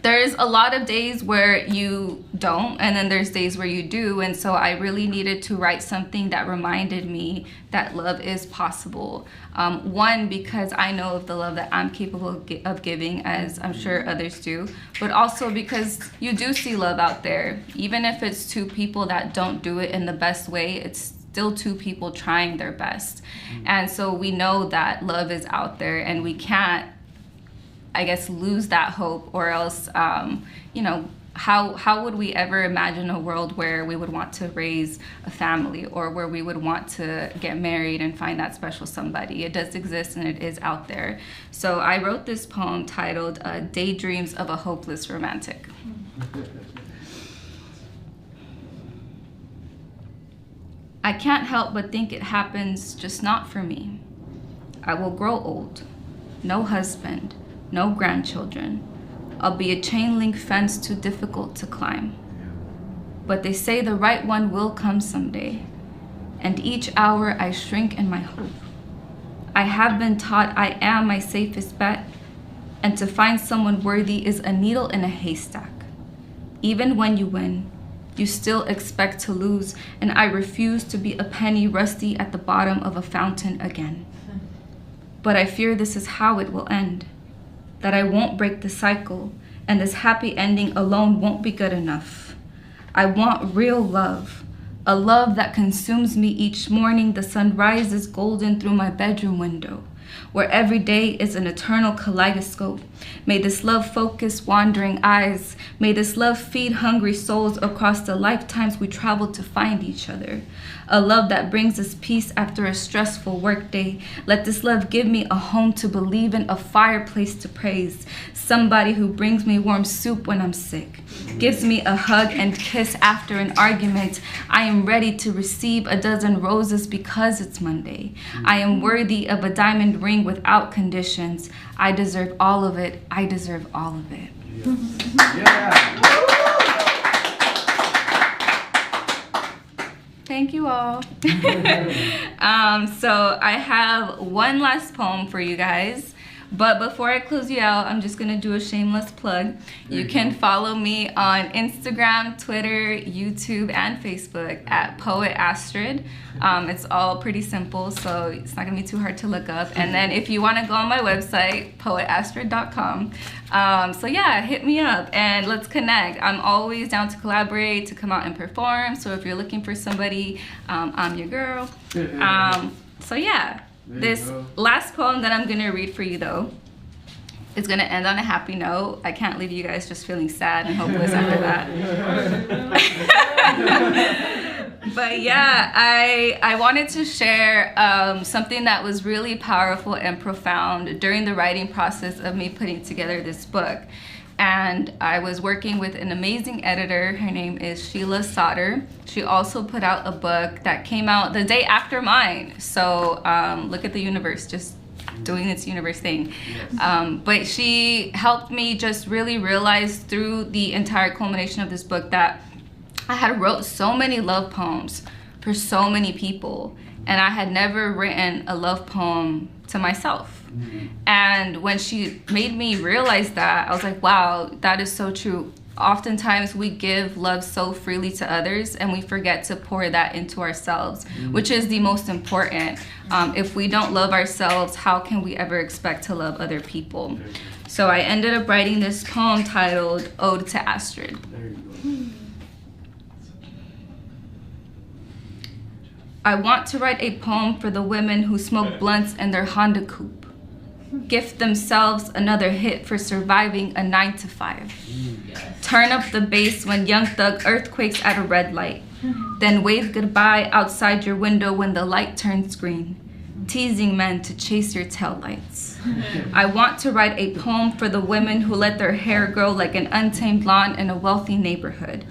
there's a lot of days where you don't, and then there's days where you do. And so I really needed to write something that reminded me that love is possible. One, because I know of the love that I'm capable of giving, as I'm sure others do, but also because you do see love out there. Even if it's two people that don't do it in the best way, it's still two people trying their best. And so we know that love is out there, and we can't, I guess, lose that hope, or else, you know, how would we ever imagine a world where we would want to raise a family, or where we would want to get married and find that special somebody? It does exist, and it is out there. So I wrote this poem titled Daydreams of a Hopeless Romantic. I can't help but think it happens, just not for me. I will grow old, no husband, no grandchildren. I'll be a chain link fence too difficult to climb. But they say the right one will come someday, and each hour I shrink in my hope. I have been taught I am my safest bet, and to find someone worthy is a needle in a haystack. Even when you win, you still expect to lose, and I refuse to be a penny rusty at the bottom of a fountain again. But I fear this is how it will end, that I won't break the cycle, and this happy ending alone won't be good enough. I want real love, a love that consumes me each morning. The sun rises golden through my bedroom window, where every day is an eternal kaleidoscope. May this love focus wandering eyes. May this love feed hungry souls across the lifetimes we traveled to find each other. A love that brings us peace after a stressful workday. Let this love give me a home to believe in, a fireplace to praise. Somebody who brings me warm soup when I'm sick, gives me a hug and kiss after an argument. I am ready to receive a dozen roses because it's Monday. I am worthy of a diamond ring without conditions. I deserve all of it. I deserve all of it. Thank you all. So I have one last poem for you guys. But before I close you out, I'm just going to do a shameless plug. You can follow me on Instagram, Twitter, YouTube, and Facebook at Poet Astrid. It's all pretty simple, so it's not going to be too hard to look up. And then if you want to go on my website, poetastrid.com. So yeah, hit me up and let's connect. I'm always down to collaborate, to come out and perform. So if you're looking for somebody, I'm your girl. So yeah. This last poem that I'm going to read for you, though, is going to end on a happy note. I can't leave you guys just feeling sad and hopeless after that. But yeah, I wanted to share something that was really powerful and profound during the writing process of me putting together this book. And I was working with an amazing editor. Her name is Sheila Sauter. She also put out a book that came out the day after mine. So look at the universe, just doing its universe thing. But she helped me just really realize through the entire culmination of this book that I had wrote so many love poems for so many people. And I had never written a love poem to myself. And when she made me realize that, I was like, wow, that is so true. Oftentimes we give love so freely to others and we forget to pour that into ourselves, which is the most important. If we don't love ourselves, how can we ever expect to love other people? So I ended up writing this poem titled Ode to Astrid. I want to write a poem for the women who smoke blunts in their Honda coupe. Gift themselves another hit for surviving a 9-to-5. Turn up the bass when Young Thug earthquakes at a red light. Then wave goodbye outside your window when the light turns green. Teasing men to chase your taillights. I want to write a poem for the women who let their hair grow like an untamed lawn in a wealthy neighborhood.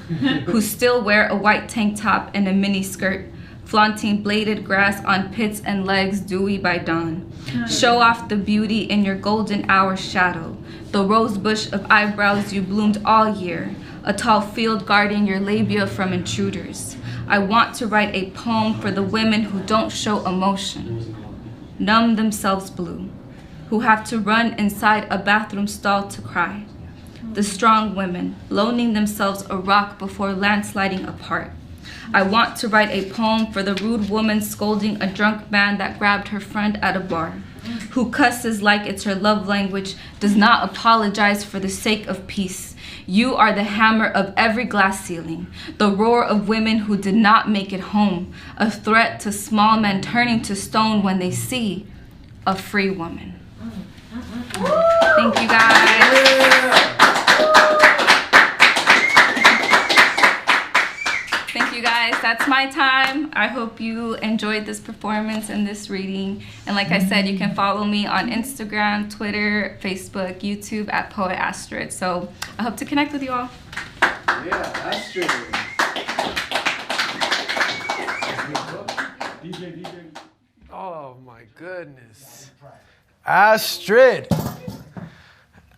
Who still wear a white tank top and a mini skirt. Flaunting bladed grass on pits and legs dewy by dawn. Show off the beauty in your golden hour shadow. The rose bush of eyebrows you bloomed all year. A tall field guarding your labia from intruders. I want to write a poem for the women who don't show emotion. Numb themselves blue. Who have to run inside a bathroom stall to cry. The strong women, loaning themselves a rock before landsliding apart. I want to write a poem for the rude woman scolding a drunk man that grabbed her friend at a bar, who cusses like it's her love language, does not apologize for the sake of peace. You are the hammer of every glass ceiling, the roar of women who did not make it home, a threat to small men turning to stone when they see a free woman. Thank you guys. Thank you guys. That's my time. I hope you enjoyed this performance and this reading. And like I said, you can follow me on Instagram, Twitter, Facebook, YouTube at Poet Astrid. So I hope to connect with you all. Yeah, Astrid. Oh my goodness. Astrid.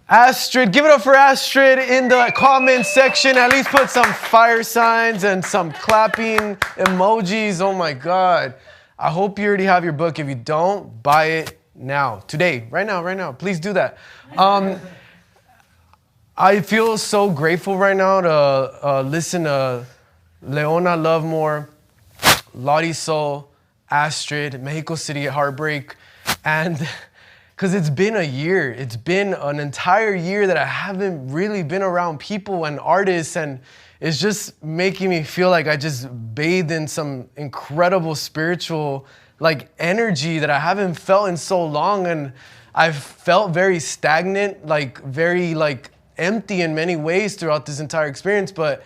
Astrid, give it up for Astrid in the comment section. At least put some fire signs and some clapping emojis. Oh my God. I hope you already have your book. If you don't, buy it now. Today. Right now. Please do that. I feel so grateful right now to listen to Leona Love More, Lottie Soul, Astrid, Mexico City Heartbreak, and because it's been a year. It's been an entire year that I haven't really been around people and artists, and it's just making me feel like I just bathed in some incredible spiritual energy that I haven't felt in so long, and I've felt very stagnant, very empty in many ways throughout this entire experience, but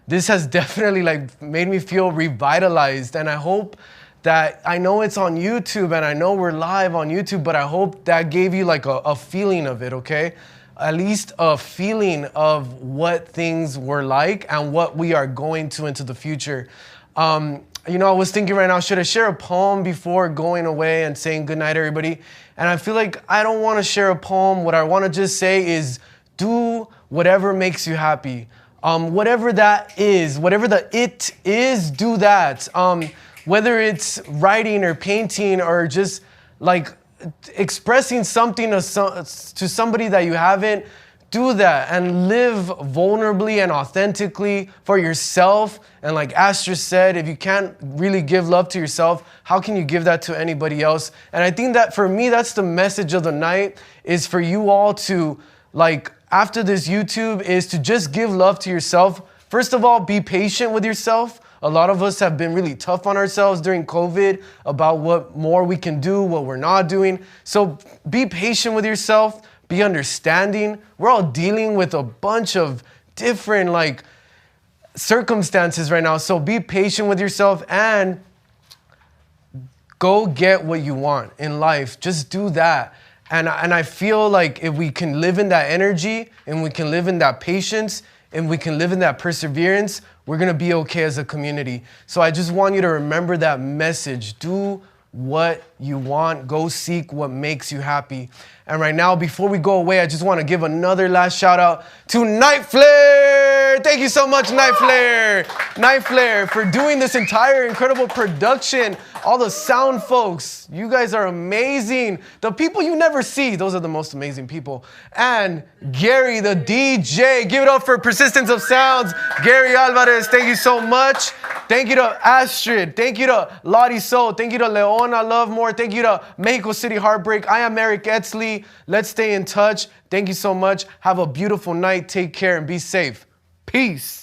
this has definitely made me feel revitalized, and I hope that, I know it's on YouTube and I know we're live on YouTube, but I hope that gave you a feeling of it, okay? At least a feeling of what things were like and what we are going to into the future. I was thinking right now, should I share a poem before going away and saying goodnight, everybody? And I feel like I don't want to share a poem. What I want to just say is do whatever makes you happy. Whatever that is, whatever the it is, do that. Whether it's writing or painting or just expressing something to somebody that you haven't, do that and live vulnerably and authentically for yourself. And like Astrid said, if you can't really give love to yourself, how can you give that to anybody else? And I think that for me, that's the message of the night, is for you all to, after this YouTube, is to just give love to yourself. First of all, be patient with yourself. A lot of us have been really tough on ourselves during COVID about what more we can do, what we're not doing. So be patient with yourself, be understanding. We're all dealing with a bunch of different circumstances right now. So be patient with yourself and go get what you want in life. Just do that. And I feel like if we can live in that energy and we can live in that patience and we can live in that perseverance, we're gonna be okay as a community. So I just want you to remember that message. Do what you want. Go seek what makes you happy. And right now, before we go away, I just want to give another last shout out to NightFlare. Thank you so much, NightFlare. NightFlare for doing this entire incredible production. All the sound folks, you guys are amazing. The people you never see, those are the most amazing people. And Gary, the DJ. Give it up for Persistence of Sounds. Gary Alvarez, thank you so much. Thank you to Astrid. Thank you to Lottie Soul. Thank you to Leona Love More. Thank you to Mexico City Heartbreak. I am Eric Etzley. Let's stay in touch. Thank you so much. Have a beautiful night. Take care and be safe. Peace.